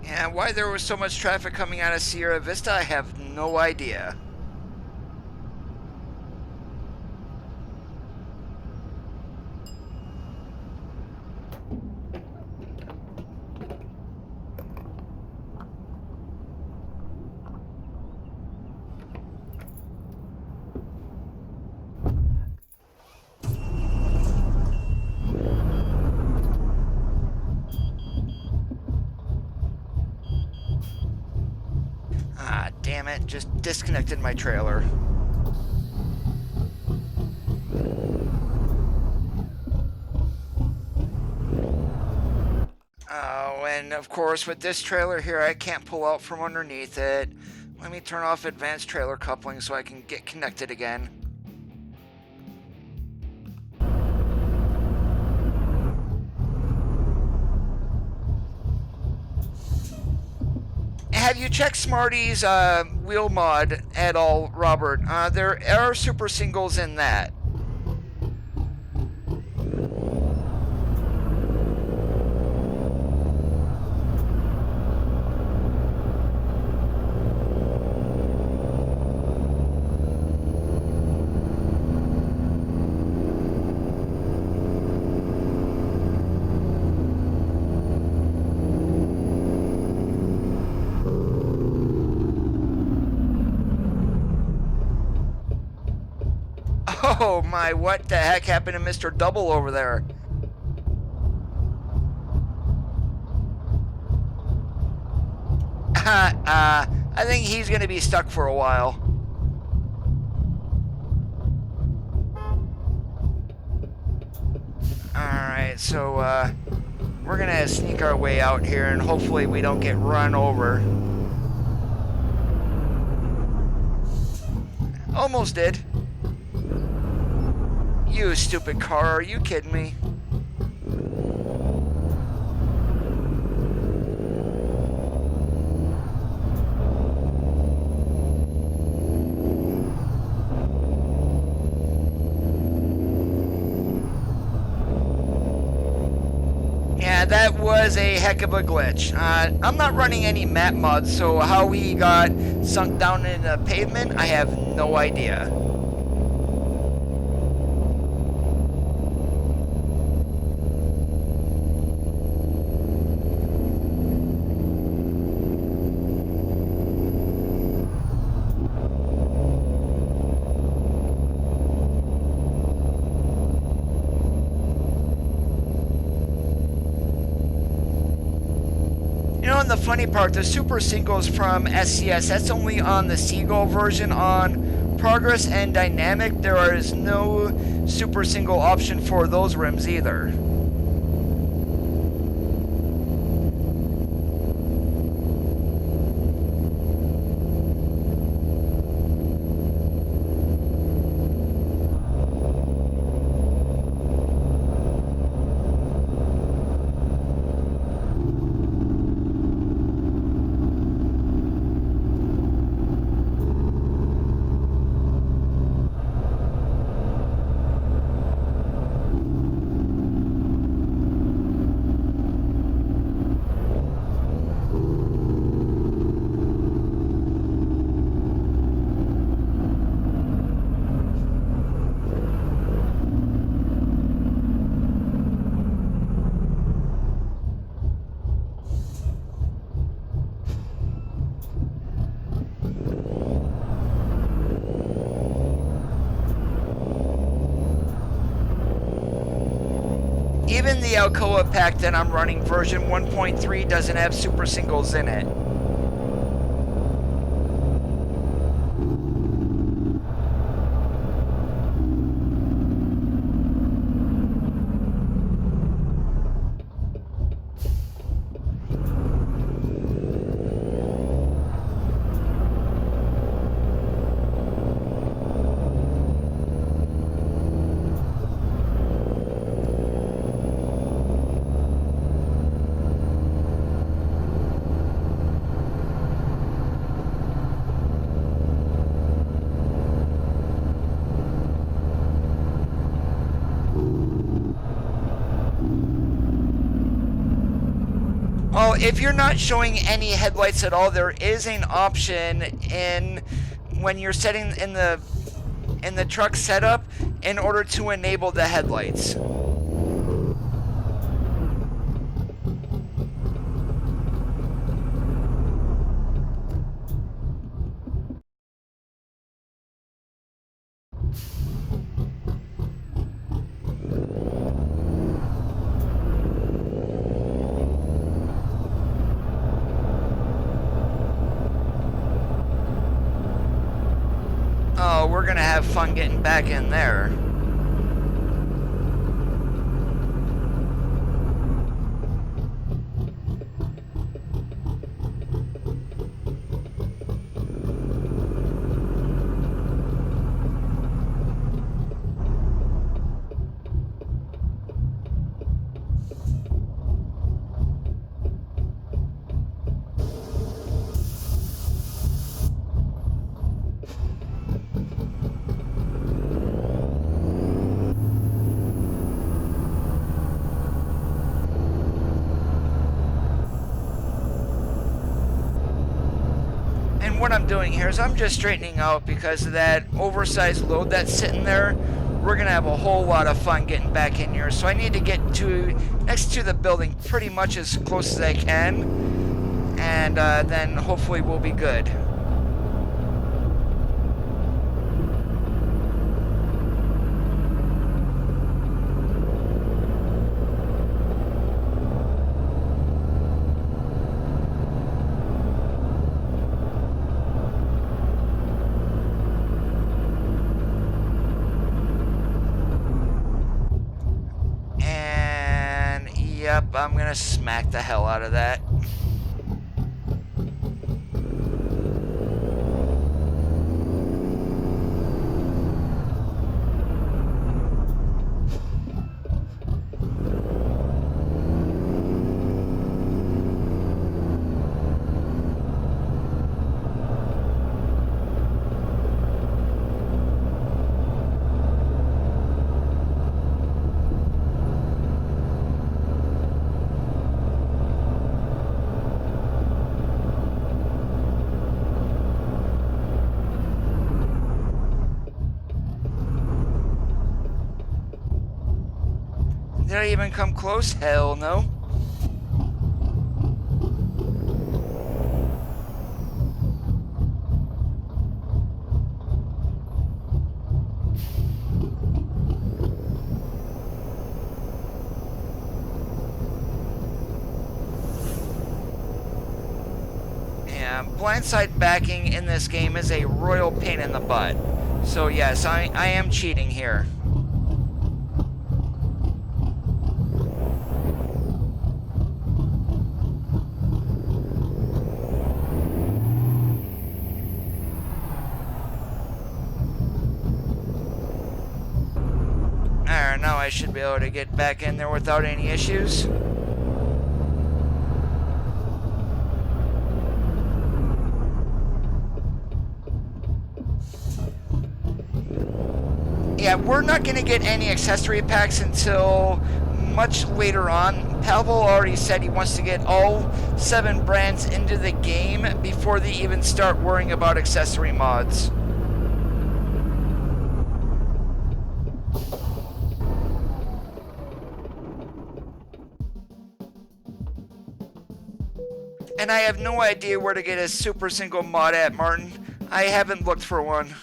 And why there was so much traffic coming out of Sierra Vista, I have no idea. Ah, damn it, just disconnected my trailer. Oh, and of course with this trailer here, I can't pull out from underneath it. Let me turn off advanced trailer coupling so I can get connected again. Have you checked Smarty's wheel mod at all, Robert? There are super singles in that. Oh my, what the heck happened to Mr. Double over there? I think he's gonna be stuck for a while. Alright, so we're gonna sneak our way out here and hopefully we don't get run over. Almost did. You stupid car, are you kidding me? Yeah, that was a heck of a glitch. I'm not running any map mods, so how he got sunk down in the pavement, I have no idea. And the funny part, the Super Singles from SCS, that's only on the Seagull version. On Progress and Dynamic, there is no Super Single option for those rims either. in the Alcoa pack that I'm running, version 1.3 doesn't have super singles in it. Well, if you're not showing any headlights at all, there is an option in when you're setting in the truck setup in order to enable the headlights. Oh, we're gonna have fun getting back in there. What I'm doing here is I'm just straightening out because of that oversized load that's sitting there. We're gonna have a whole lot of fun getting back in here, so I need to get to next to the building pretty much as close as I can, and then hopefully we'll be good. Yep, I'm gonna smack the hell out of that. Did I even come close? Hell no. Yeah, blindside backing in this game is a royal pain in the butt. So yes, I am cheating here. Now I should be able to get back in there without any issues. Yeah, we're not going to get any accessory packs until much later on. Pavel already said he wants to get all 7 brands into the game before they even start worrying about accessory mods. And I have no idea where to get a super single mod at, Martin. I haven't looked for one.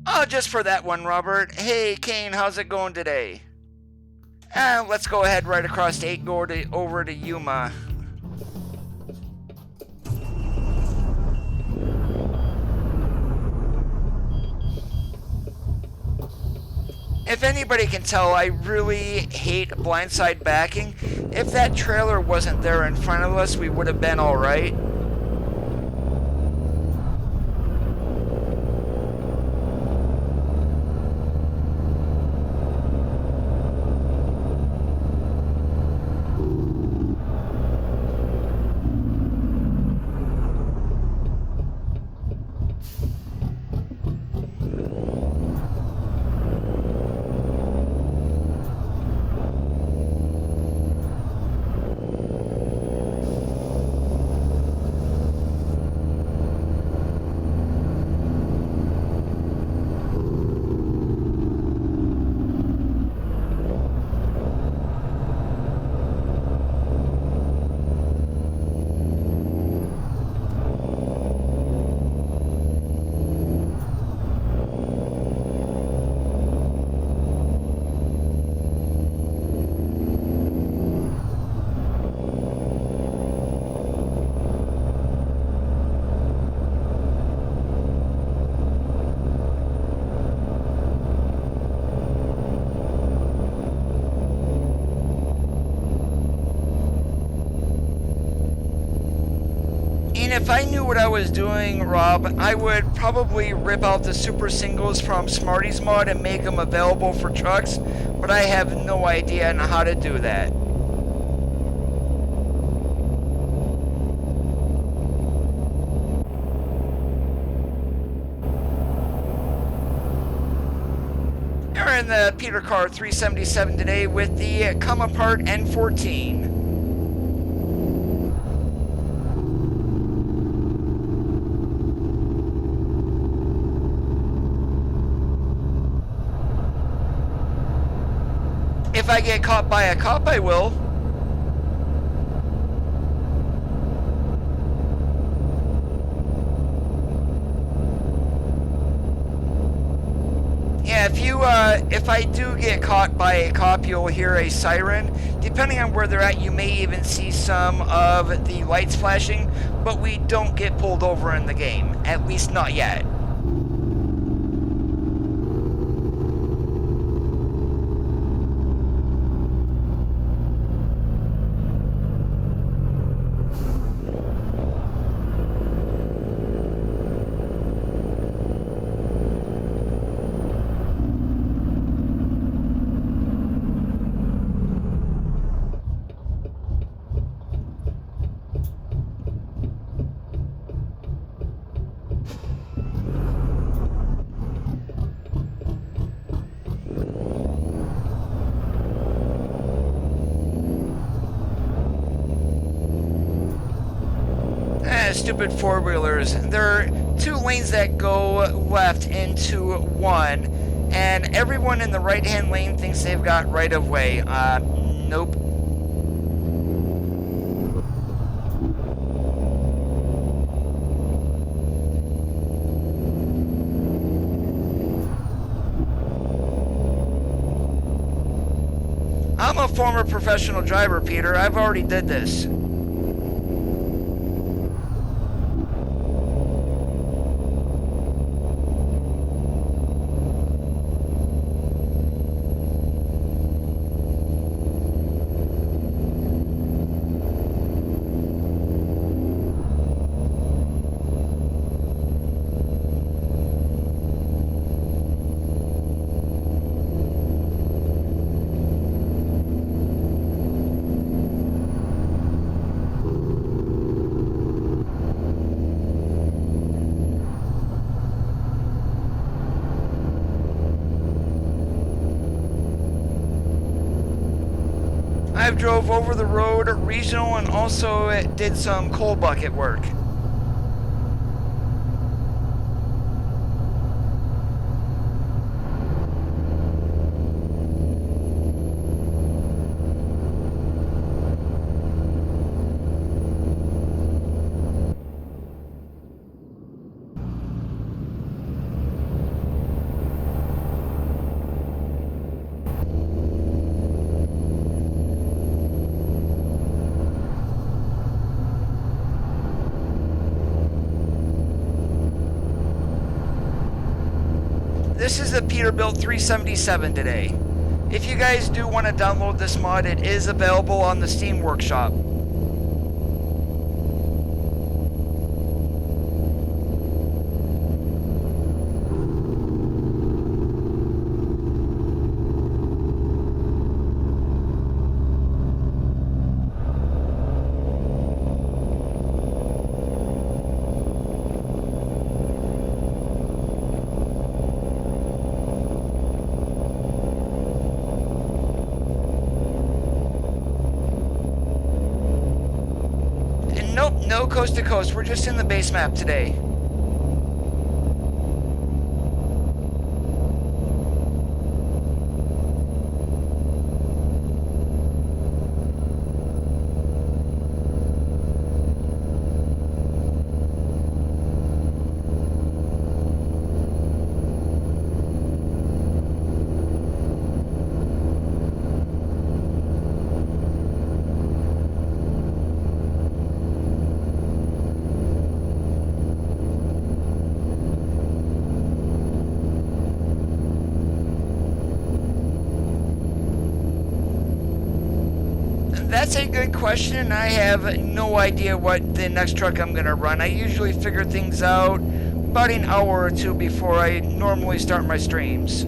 Oh, just for that one, Robert. Hey, Kane, how's it going today? Let's go ahead right across 8 over to Yuma. If anybody can tell, I really hate blindside backing. If that trailer wasn't there in front of us, we would have been alright. If I knew what I was doing, Rob, I would probably rip out the super singles from Smarties Mod and make them available for trucks, but I have no idea on how to do that. We're in the Peter Car 377 today with the Come Apart N14. If I get caught by a cop, I will. Yeah, if I do get caught by a cop, you'll hear a siren. Depending on where they're at, you may even see some of the lights flashing, but we don't get pulled over in the game, at least not yet. Stupid four-wheelers. There are 2 lanes that go left into one, and everyone in the right-hand lane thinks they've got right-of-way. Nope. I'm a former professional driver, Peter. I've already did this. I've drove over the road, regional, and also did some coal bucket work. this is the Peterbilt 377 today. If you guys do want to download this mod, it is available on the Steam Workshop. Nope, no coast to coast. We're just in the base map today. That's a good question, and I have no idea what the next truck I'm going to run. I usually figure things out about an hour or two before I normally start my streams.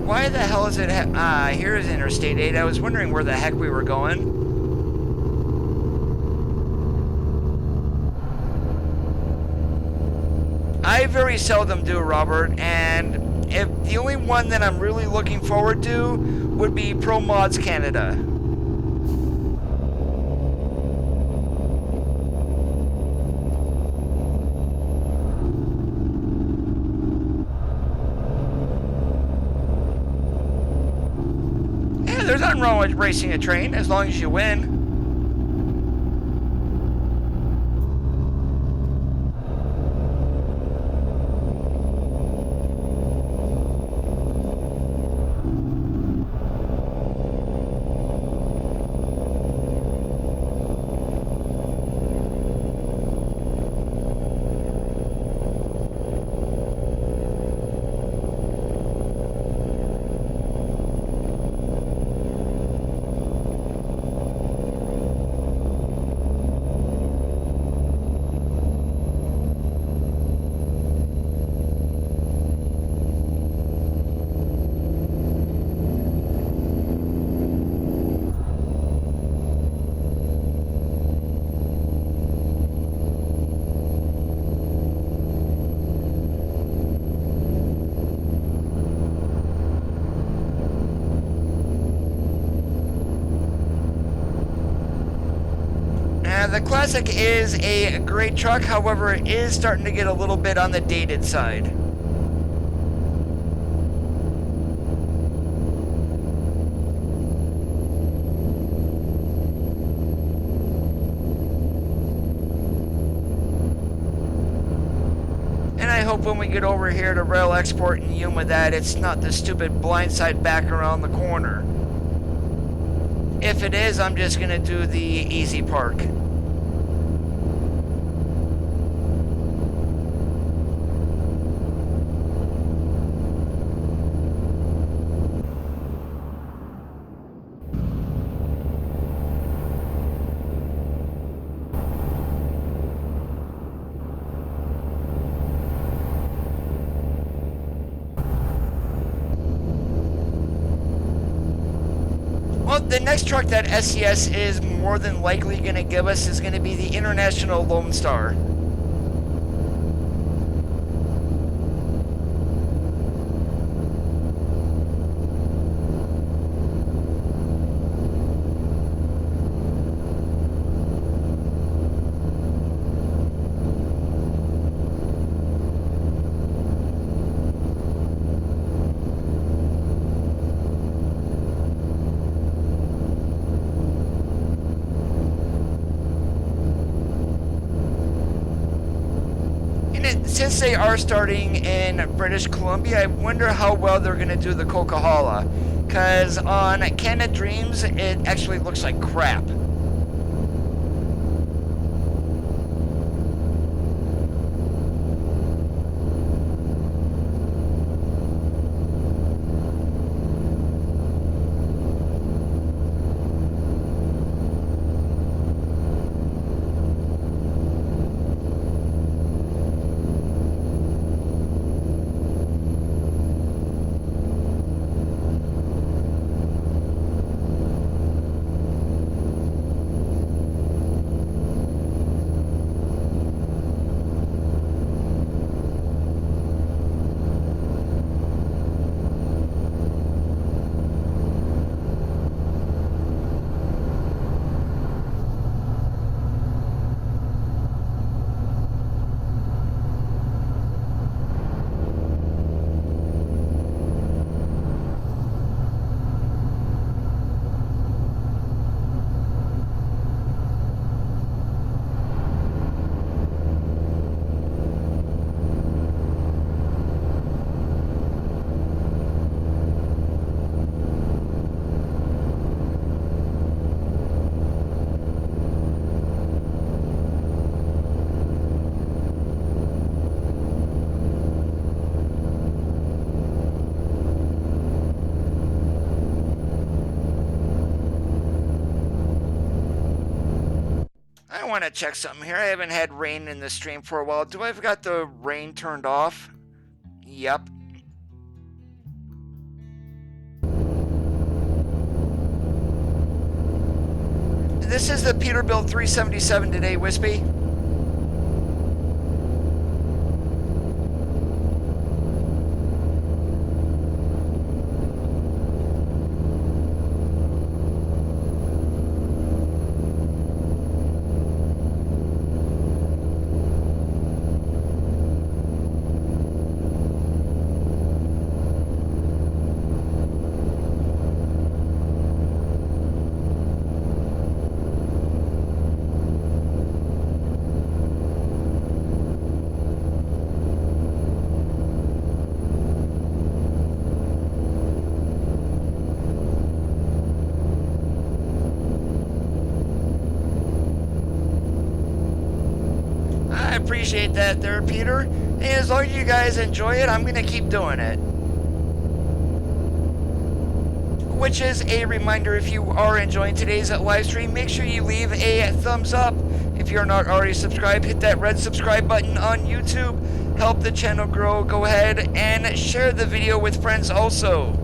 Why the hell is it? Here's Interstate 8. I was wondering where the heck we were going. I very seldom do, Robert, and if the only one that I'm really looking forward to would be Pro Mods Canada. There's nothing wrong with racing a train as long as you win. The Classic is a great truck, however, it is starting to get a little bit on the dated side. And I hope when we get over here to Rail Export in Yuma that it's not the stupid blindside back around the corner. If it is, I'm just going to do the easy park. the next truck that SES is more than likely going to give us is going to be the International Lone Star. Since they are starting in British Columbia, I wonder how well they're going to do the Coca-Cola. Because on Canada Dreams, it actually looks like crap. I want to check something here. I haven't had rain in the stream for a while. Do I have got the rain turned off? Yep. This is the Peterbilt 377 today, Wispy. Appreciate that there, Peter. And as long as you guys enjoy it, I'm going to keep doing it. Which is a reminder, if you are enjoying today's live stream, make sure you leave a thumbs up. If you're not already subscribed, hit that red subscribe button on YouTube. Help the channel grow. Go ahead and share the video with friends also.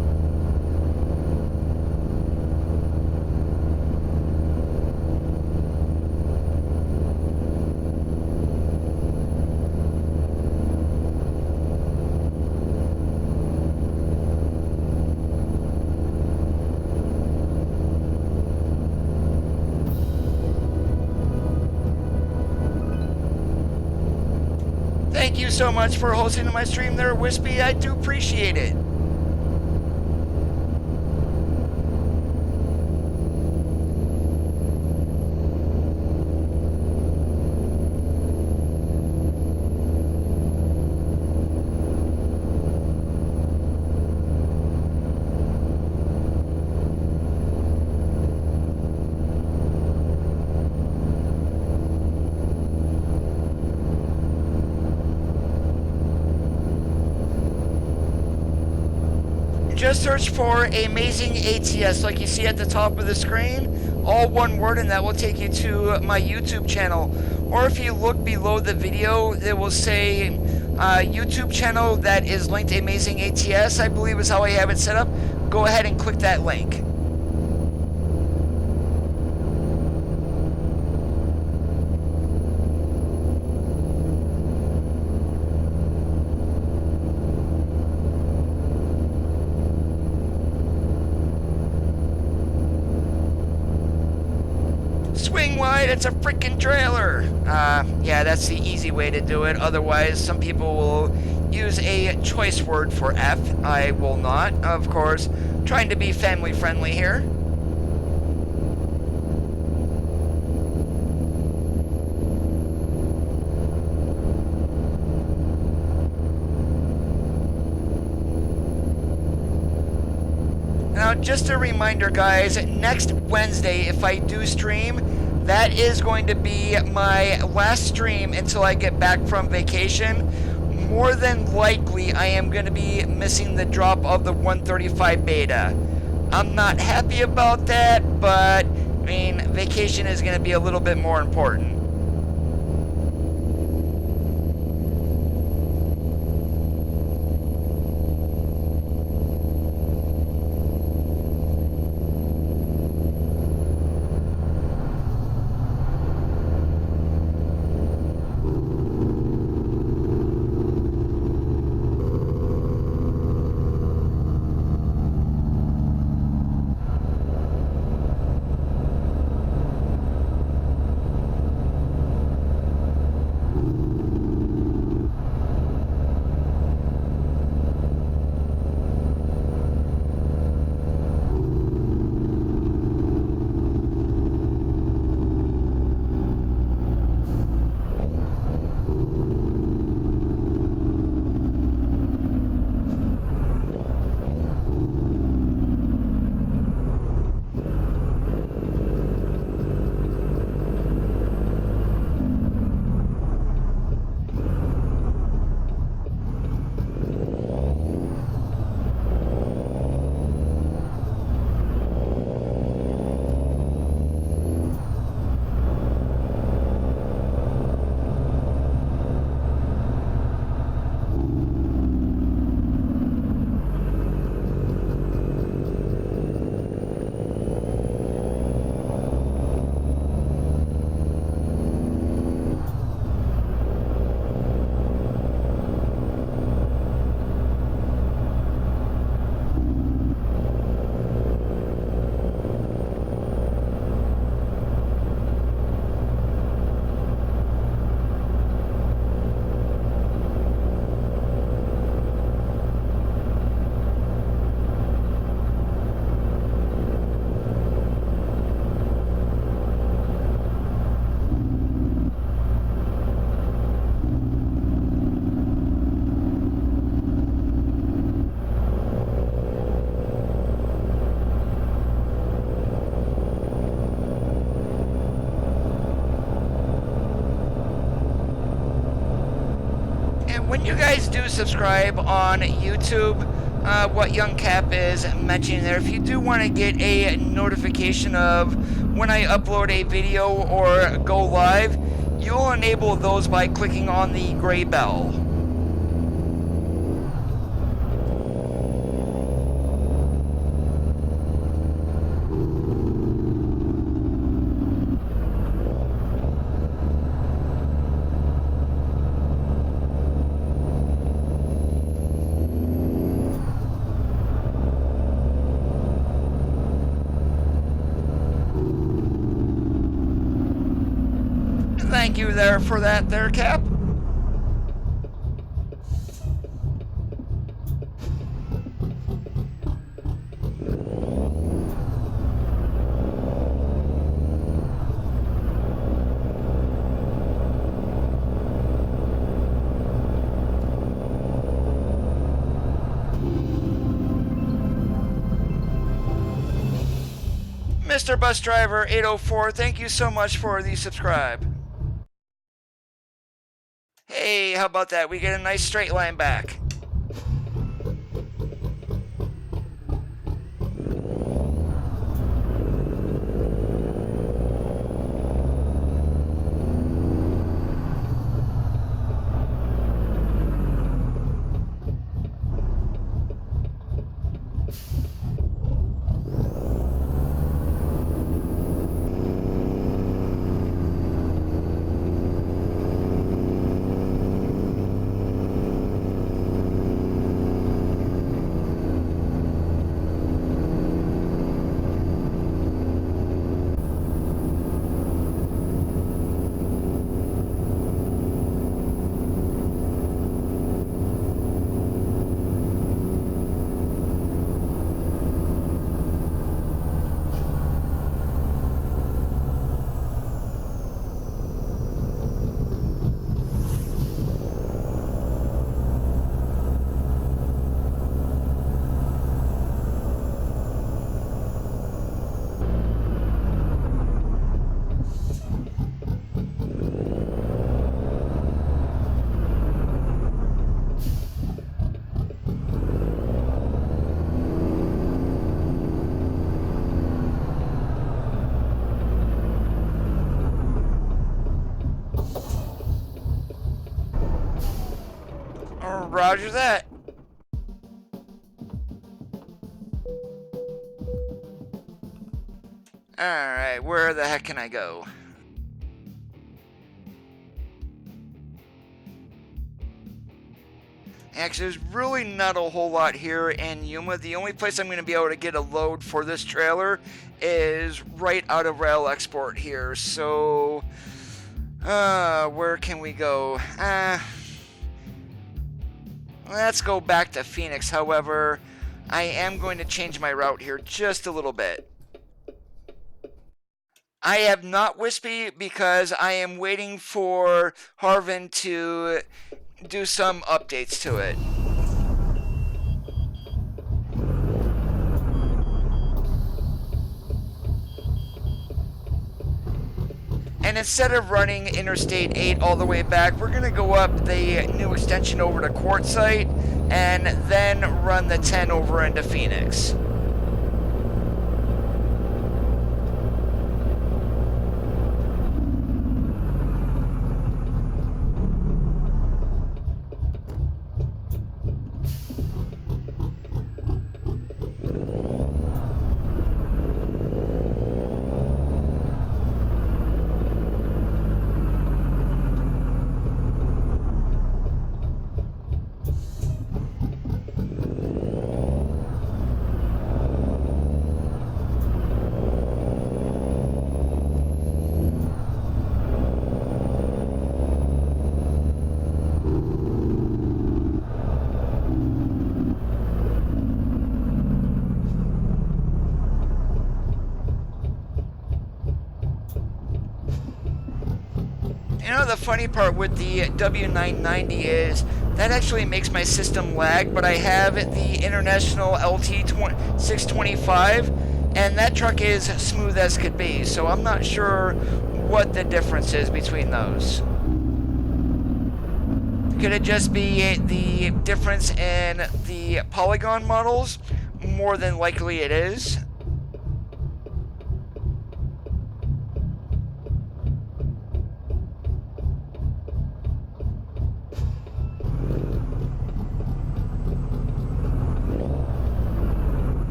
Thank you so much for hosting my stream there, Wispy. I do appreciate it. Just search for Amazing ATS like you see at the top of the screen, all one word, and that will take you to my YouTube channel. Or if you look below the video, it will say YouTube channel that is linked to Amazing ATS, I believe is how I have it set up. Go ahead and click that link. wide, it's a freaking trailer. Yeah, that's the easy way to do it. Otherwise, some people will use a choice word for F. I will not, of course. Trying to be family friendly here. Now, just a reminder, guys, next Wednesday, if I do stream, that is going to be my last stream until I get back from vacation. More than likely, I am going to be missing the drop of the 135 beta. I'm not happy about that, but, I mean, vacation is going to be a little bit more important. When you guys do subscribe on YouTube, what Young Cap is mentioning there, if you do want to get a notification of when I upload a video or go live, you'll enable those by clicking on the gray bell. Thank you there for that there, Cap. Mr. Bus Driver 804, thank you so much for the subscribe. Hey, how about that? We get a nice straight line back. Roger that. Alright, where the heck can I go? Actually, there's really not a whole lot here in Yuma. The only place I'm going to be able to get a load for this trailer is right out of Rail Export here. So, where can we go? Let's go back to Phoenix. However, I am going to change my route here just a little bit. I have not Wispy because I am waiting for Harvin to do some updates to it. And instead of running Interstate 8 all the way back, we're going to go up the new extension over to Quartzsite and then run the 10 over into Phoenix. You know, the funny part with the W990 is that actually makes my system lag, but I have the International LT625, and that truck is smooth as could be, so I'm not sure what the difference is between those. Could it just be the difference in the polygon models? More than likely it is.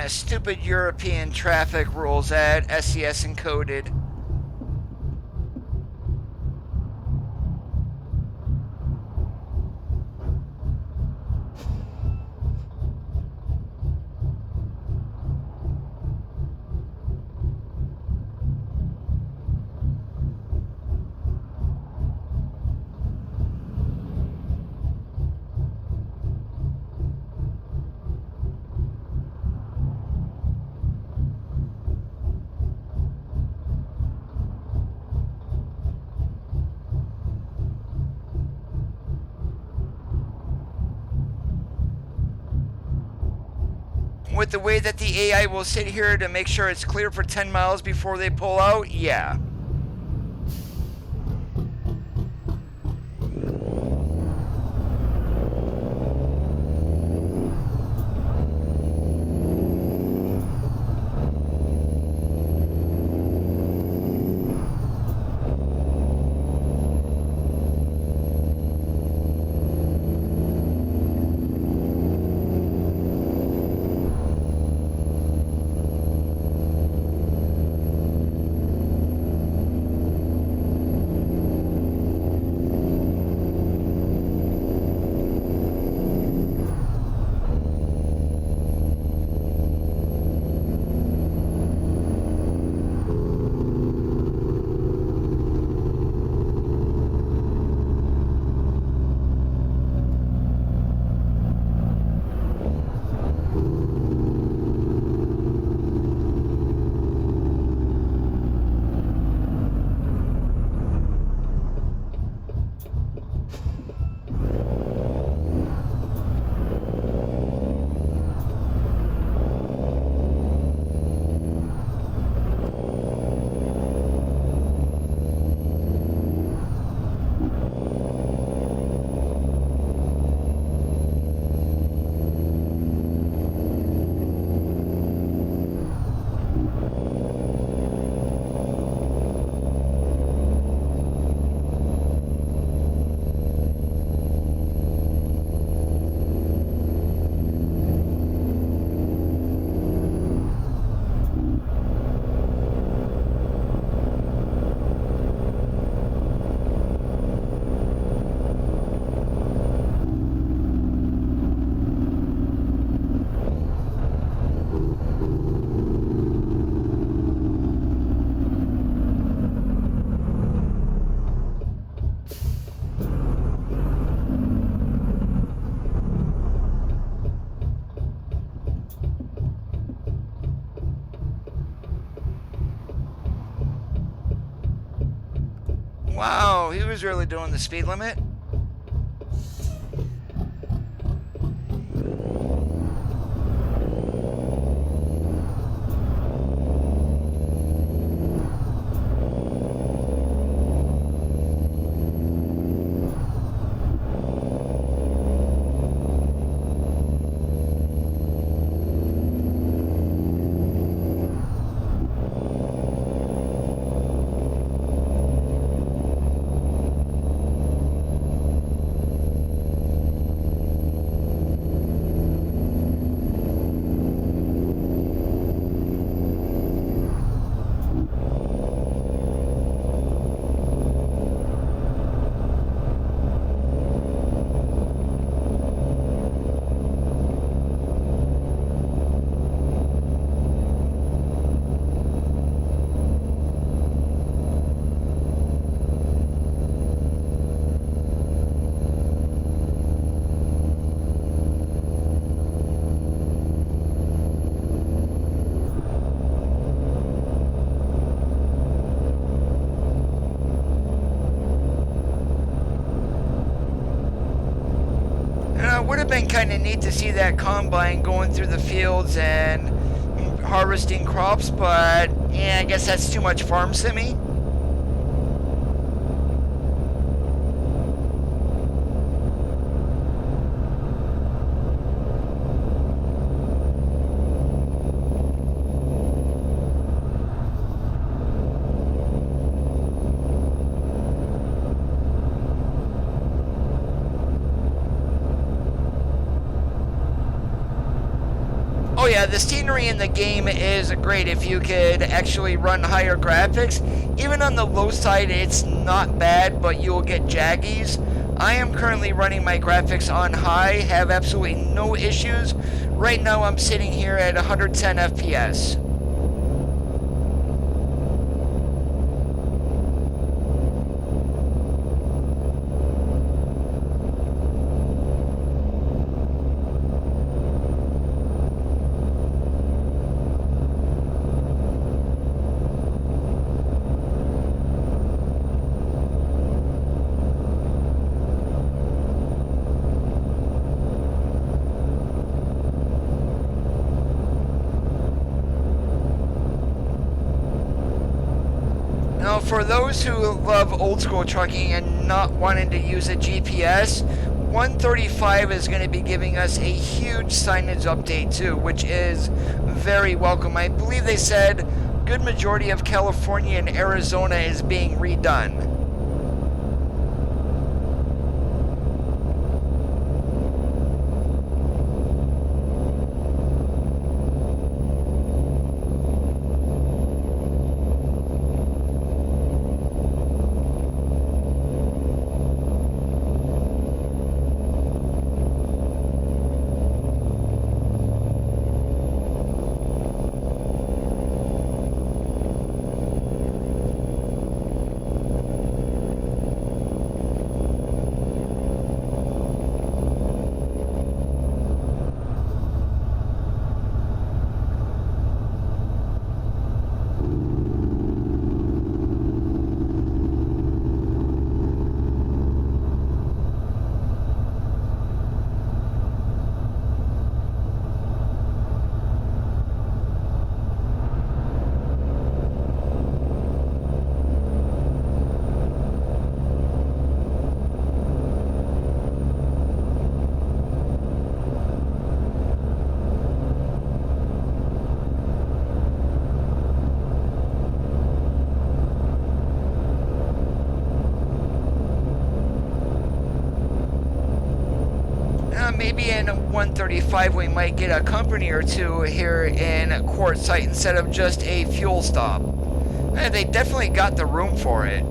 Stupid European traffic rules at SES encoded. With the way that the AI will sit here to make sure it's clear for 10 miles before they pull out, yeah. Wow, he was really doing the speed limit. It would have been kind of neat to see that combine going through the fields and harvesting crops, but yeah, I guess that's too much farm simmy. Oh yeah, the scenery in the game is great if you could actually run higher graphics. Even on the low side, it's not bad, but you'll get jaggies. I am currently running my graphics on high, have absolutely no issues. Right now I'm sitting here at 110 FPS. Now, for those who love old school trucking and not wanting to use a GPS, 135 is going to be giving us a huge signage update too, which is very welcome. I believe they said good majority of California and Arizona is being redone. Maybe in 135 we might get a company or two here in Quartzsite instead of just a fuel stop. They definitely got the room for it.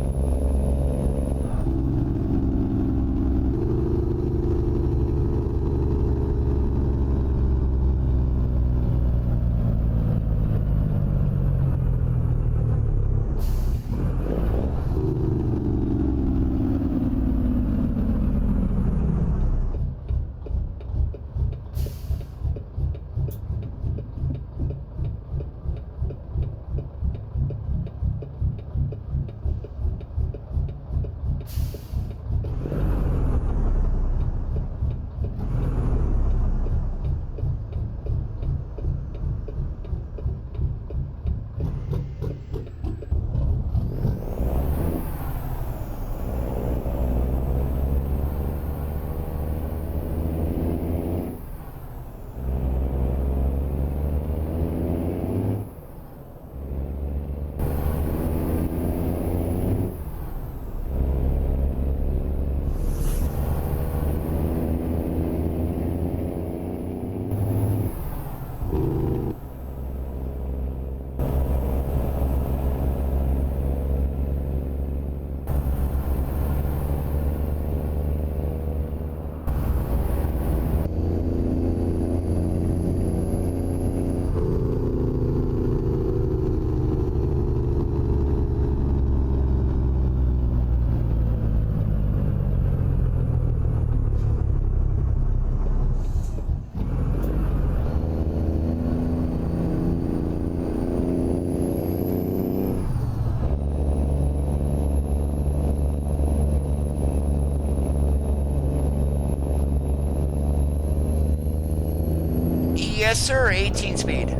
sir, 18 speed.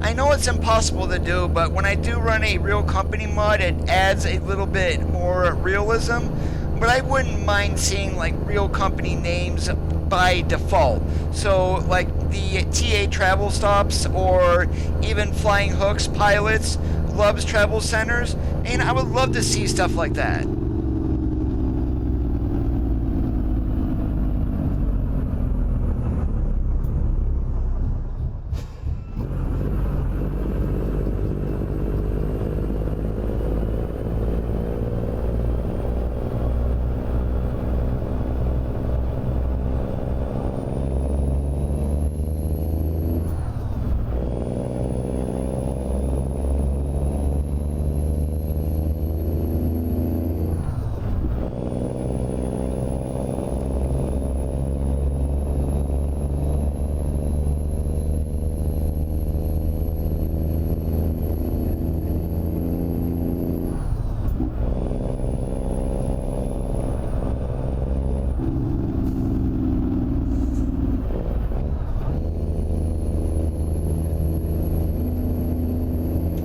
I know it's impossible to do, but when I do run a real company mod, it adds a little bit more realism. But I wouldn't mind seeing like real company names by default. So like the TA travel stops or even Flying Hooks pilots, Love's travel centers, and I would love to see stuff like that.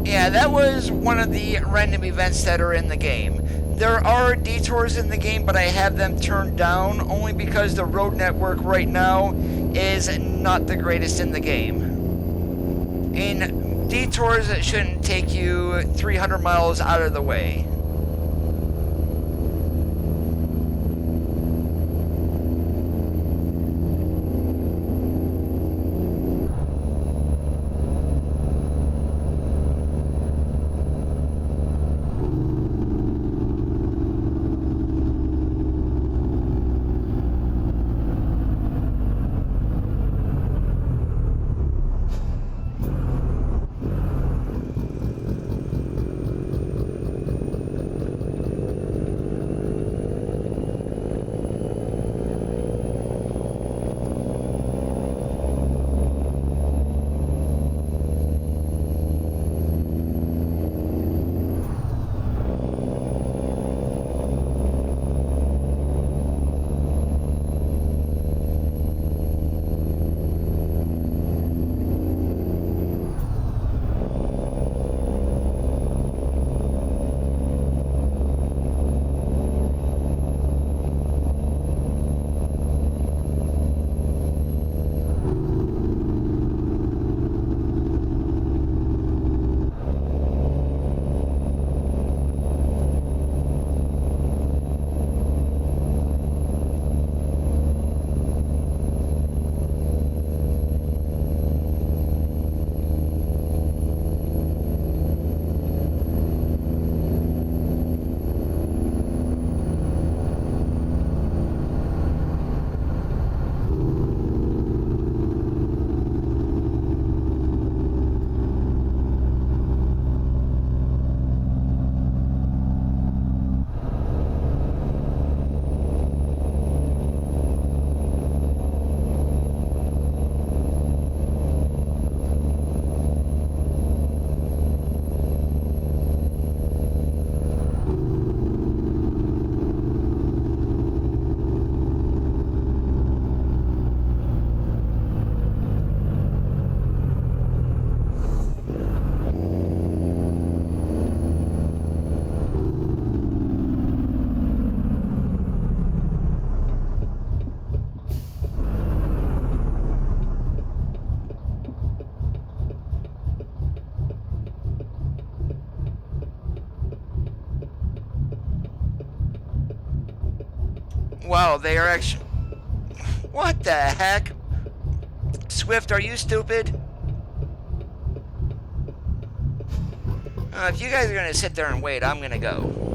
Yeah, that was one of the random events that are in the game. There are detours in the game, but I have them turned down only because the road network right now is not the greatest in the game. And detours shouldn't take you 300 miles out of the way. Wow, they are actually... What the heck? Swift, are you stupid? If you guys are gonna sit there and wait, I'm gonna go.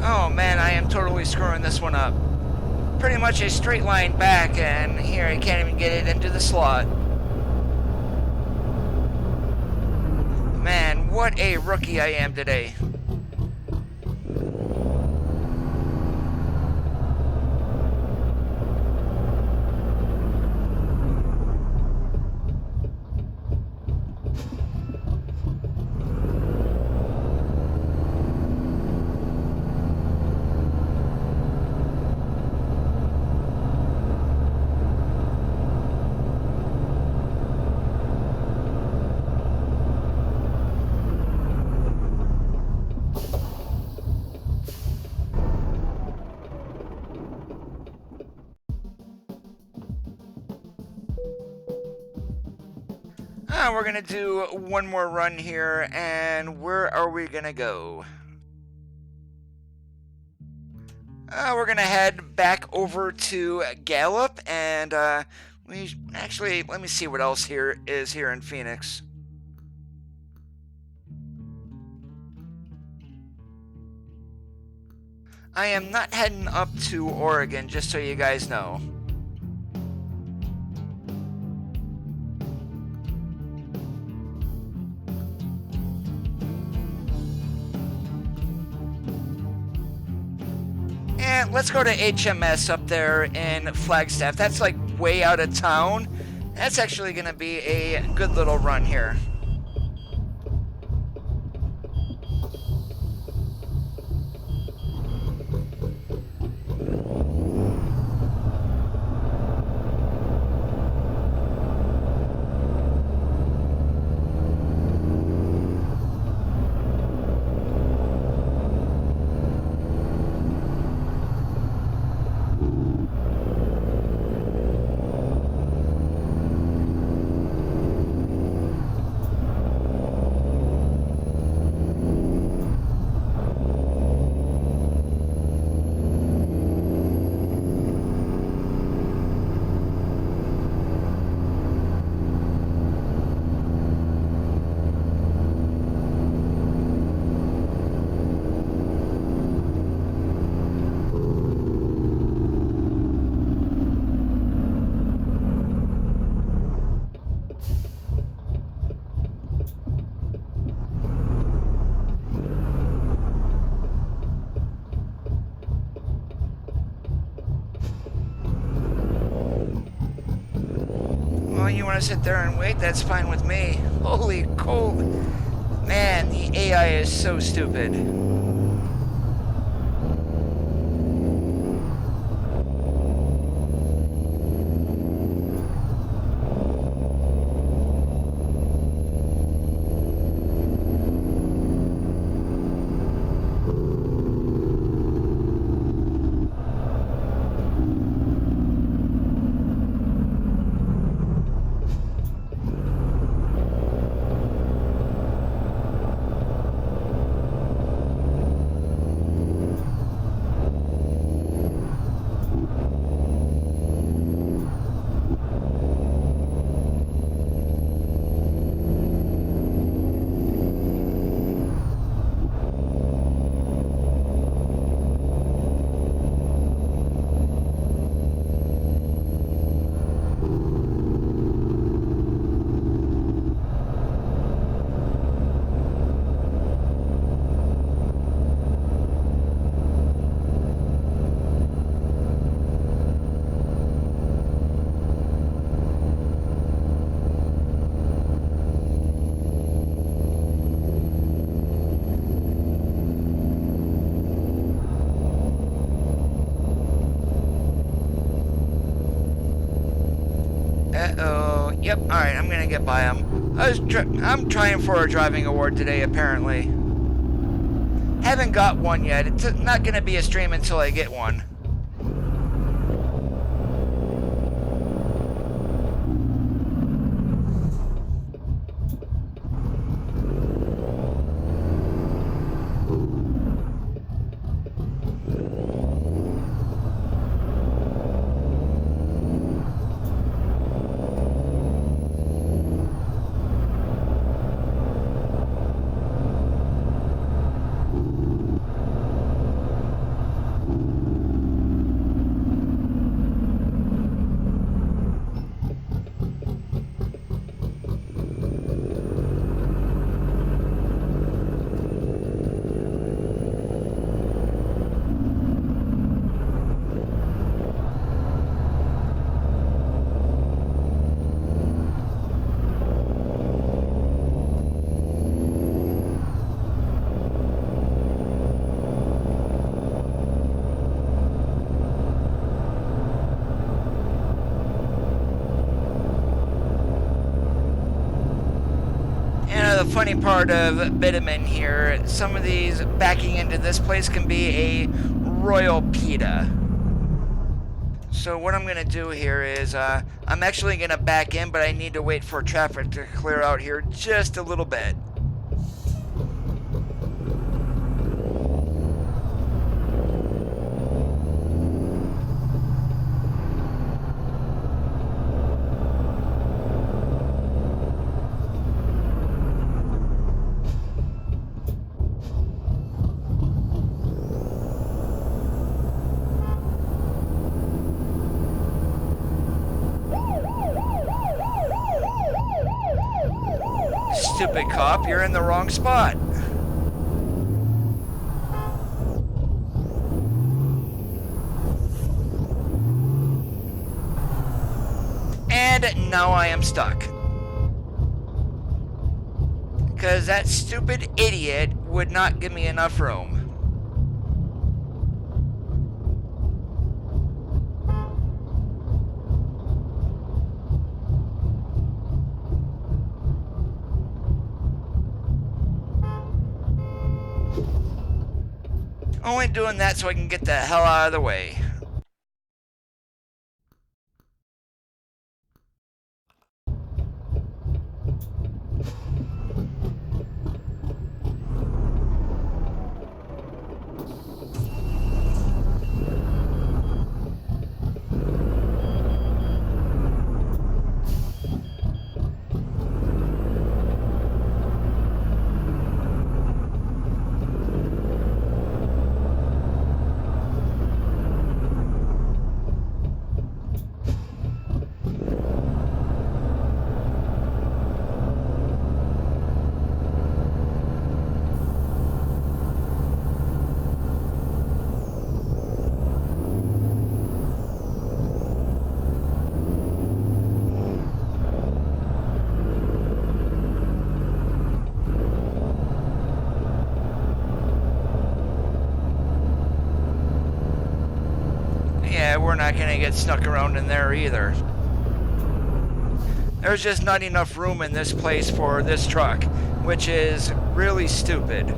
Oh man, I am totally screwing this one up. Pretty much a straight line back, and here I can't even get it into the slot. Man, what a rookie I am today. We're gonna do one more run here, and where are we gonna go? We're gonna head back over to Gallup, and we actually, let me see what else here is here in Phoenix. I am not heading up to Oregon, just so you guys know. And let's go to HMS up there in Flagstaff. That's like way out of town. That's actually going to be a good little run here. want to sit there and wait, that's fine with me. Holy cold. Man, the AI is so stupid. Uh-oh. Yep, alright, I'm gonna get by him. I'm trying for a driving award today, apparently. Haven't got one yet. It's not gonna be a stream until I get one. The funny part of bitumen here, some of these backing into this place can be a royal PETA. So what I'm going to do here is I'm actually going to back in, but I need to wait for traffic to clear out here just a little bit. Stupid cop, you're in the wrong spot. And now I am stuck. Because that stupid idiot would not give me enough room. Only doing that so I can get the hell out of the way. Yeah, we're not going to get snuck around in there either. There's just not enough room in this place for this truck, which is really stupid.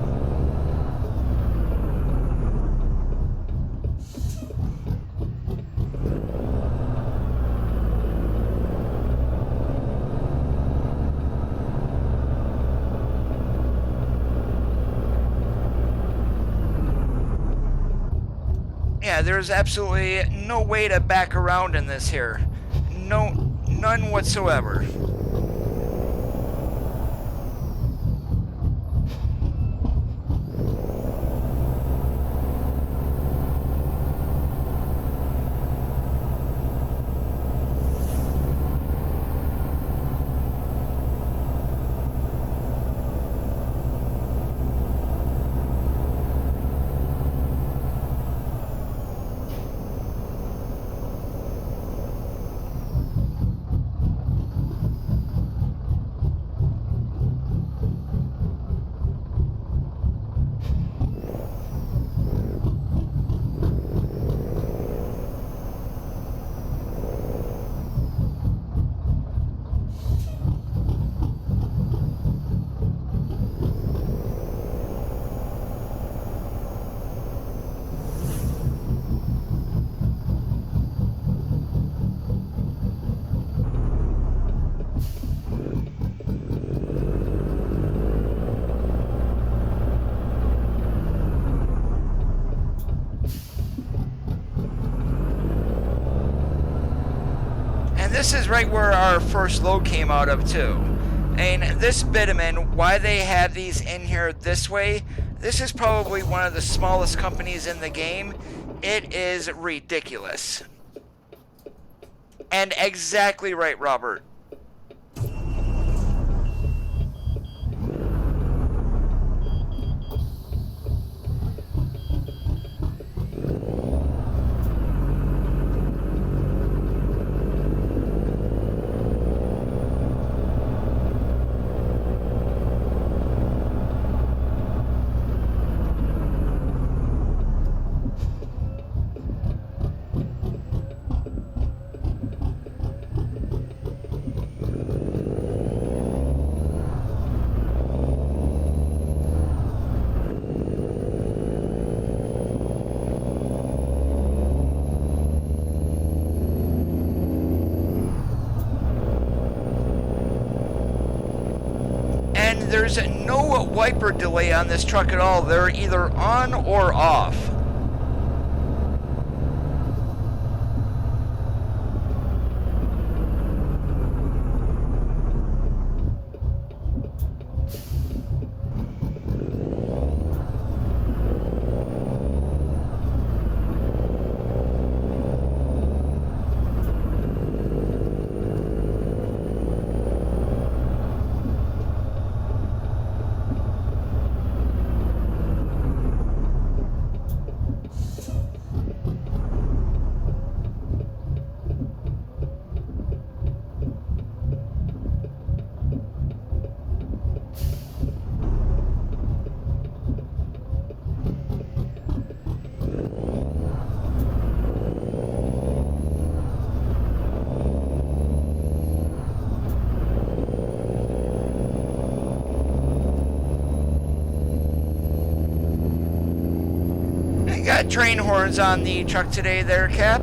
Yeah, there's absolutely no way to back around in this here. None whatsoever. This is right where our first load came out of too. And this bitumen, why they have these in here this way, this is probably one of the smallest companies in the game. It is ridiculous. And exactly right, Robert. There's no wiper delay on this truck at all. They're either on or off. Got train horns on the truck today there, Cap.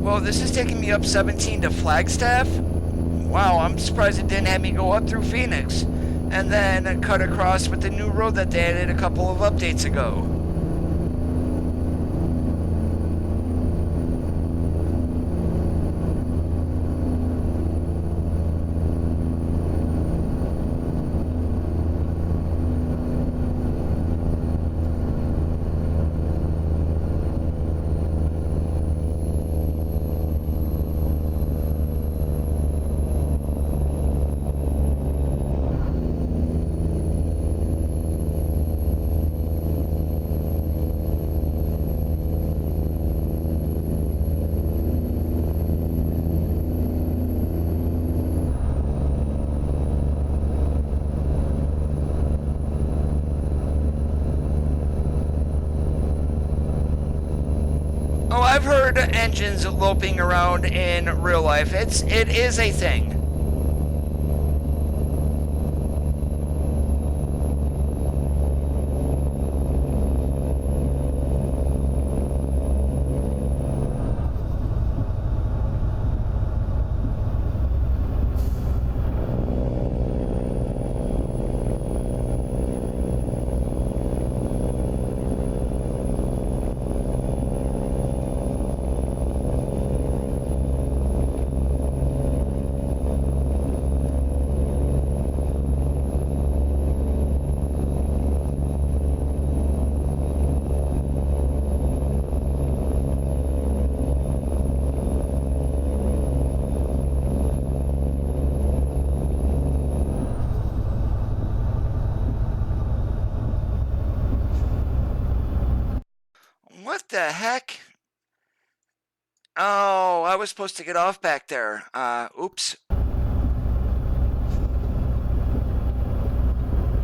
Well, this is taking me up 17 to Flagstaff. Wow, I'm surprised it didn't have me go up through Phoenix and then cut across with the new road that they added a couple of updates ago. Oh, I've heard engines loping around in real life. It is a thing. What the heck? Oh, I was supposed to get off back there. Oops.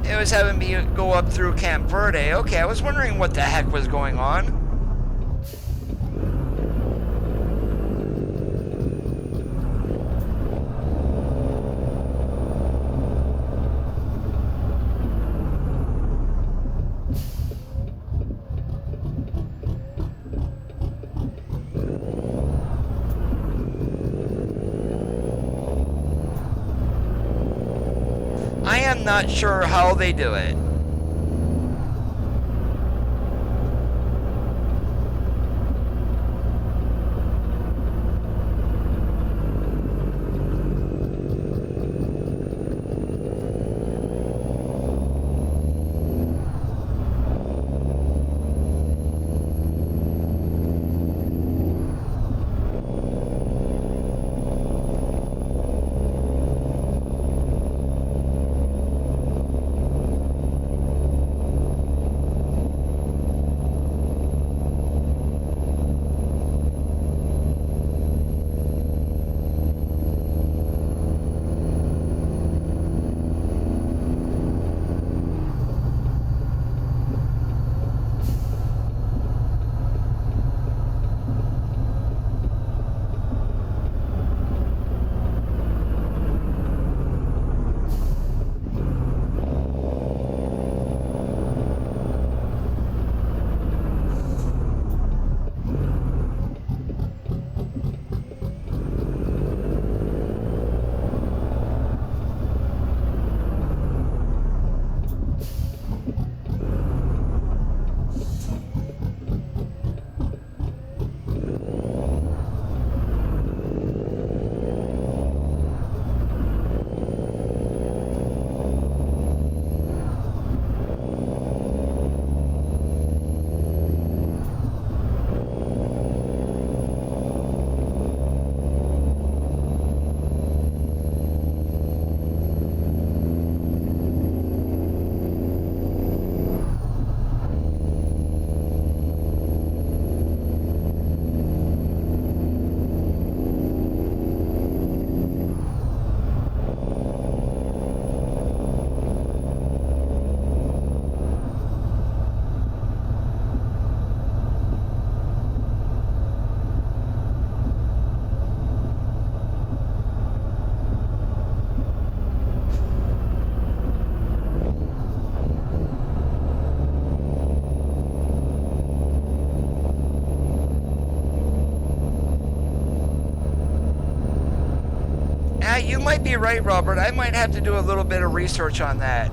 It was having me go up through Camp Verde. Okay, I was wondering what the heck was going on. I am not sure how they do it. You might be right, Robert. I might have to do a little bit of research on that.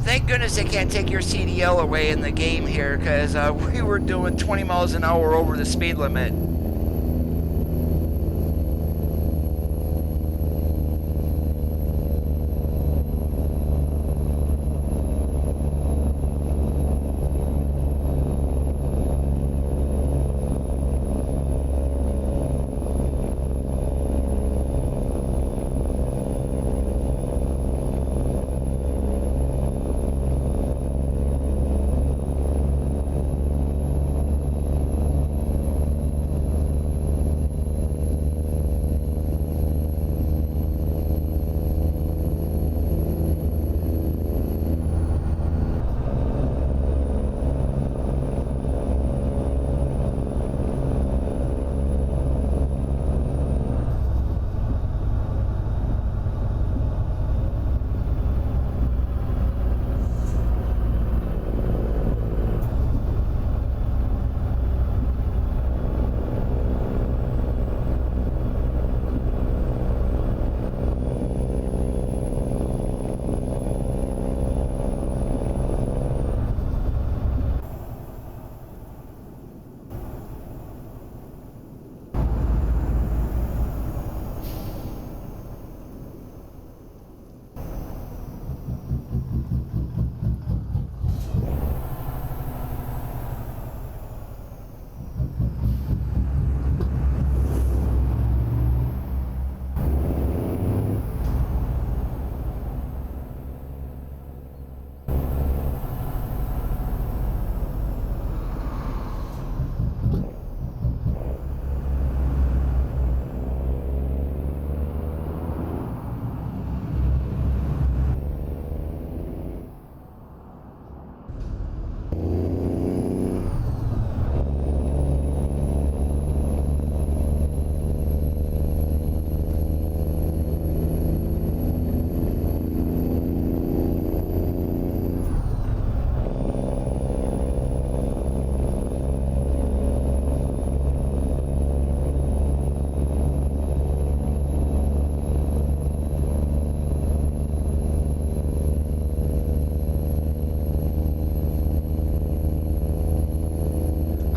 Thank goodness they can't take your CDL away in the game here, because we were doing 20 miles an hour over the speed limit.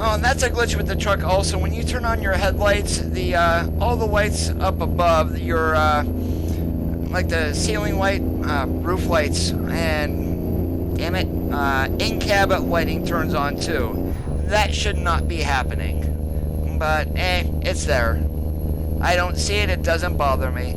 Oh, and that's a glitch with the truck also. When you turn on your headlights, the all the lights up above, your like the ceiling light, roof lights, and damn it, in-cab lighting turns on too. That should not be happening. But, it's there. I don't see it, it doesn't bother me.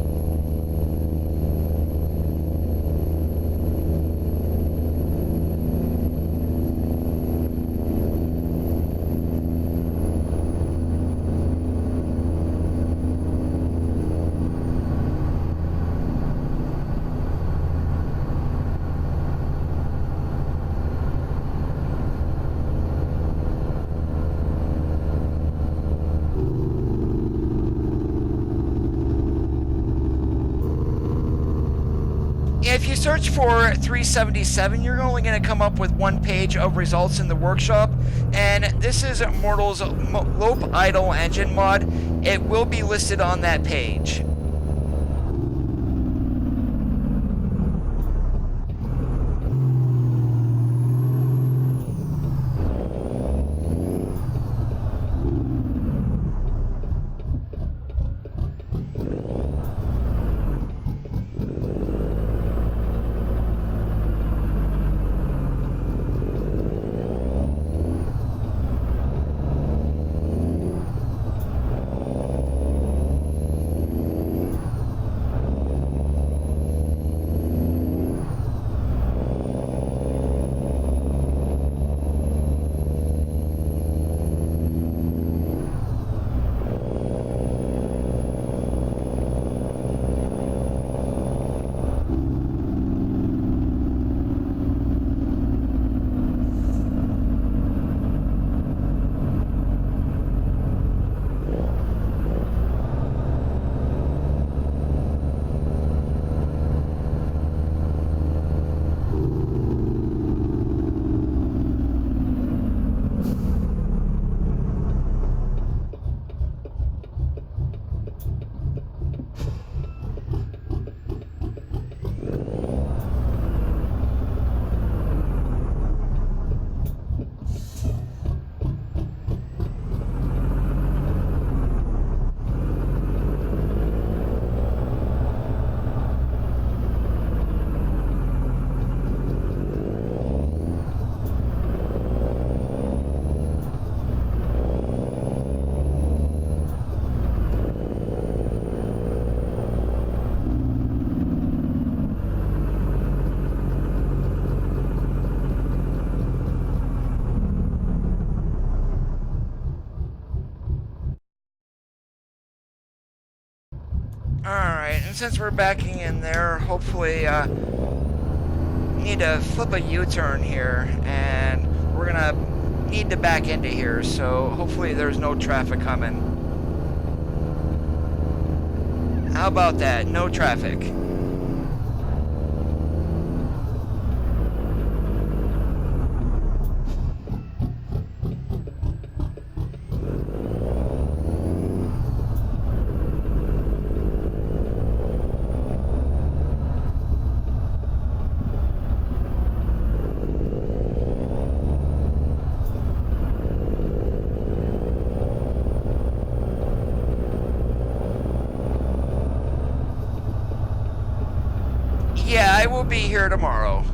search for 377, you're only going to come up with one page of results in the workshop, and this is Mortal's Lope Idle engine mod. It will be listed on that page. Alright, and since we're backing in there, hopefully, need to flip a U-turn here, and we're gonna need to back into here, so hopefully there's no traffic coming. How about that? No traffic. Yeah, I will be here tomorrow.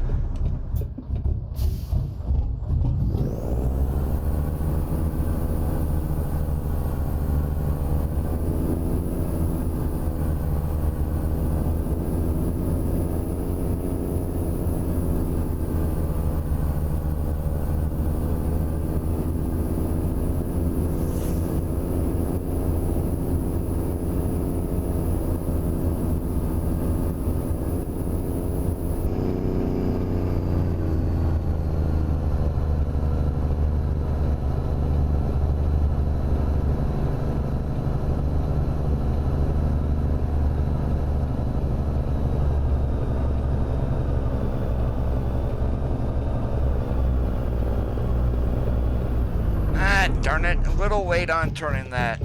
Darn it, a little late on turning that.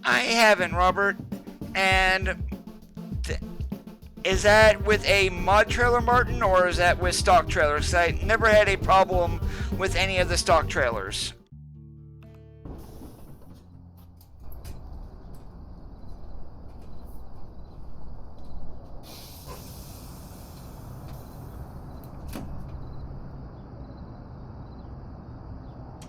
I haven't, Robert. And is that with a mod trailer, Martin, or is that with stock trailers? 'Cause I never had a problem with any of the stock trailers.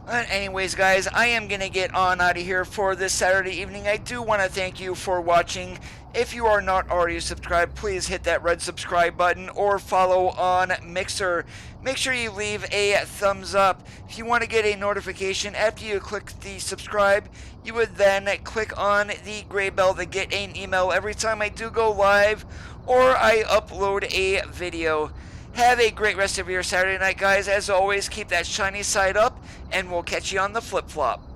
But anyways, guys, I am going to get on out of here for this Saturday evening. I do want to thank you for watching. If you are not already subscribed, please hit that red subscribe button or follow on Mixer. Make sure you leave a thumbs up. If you want to get a notification after you click the subscribe, you would then click on the gray bell to get an email every time I do go live or I upload a video. Have a great rest of your Saturday night, guys. As always, keep that shiny side up, and we'll catch you on the flip-flop.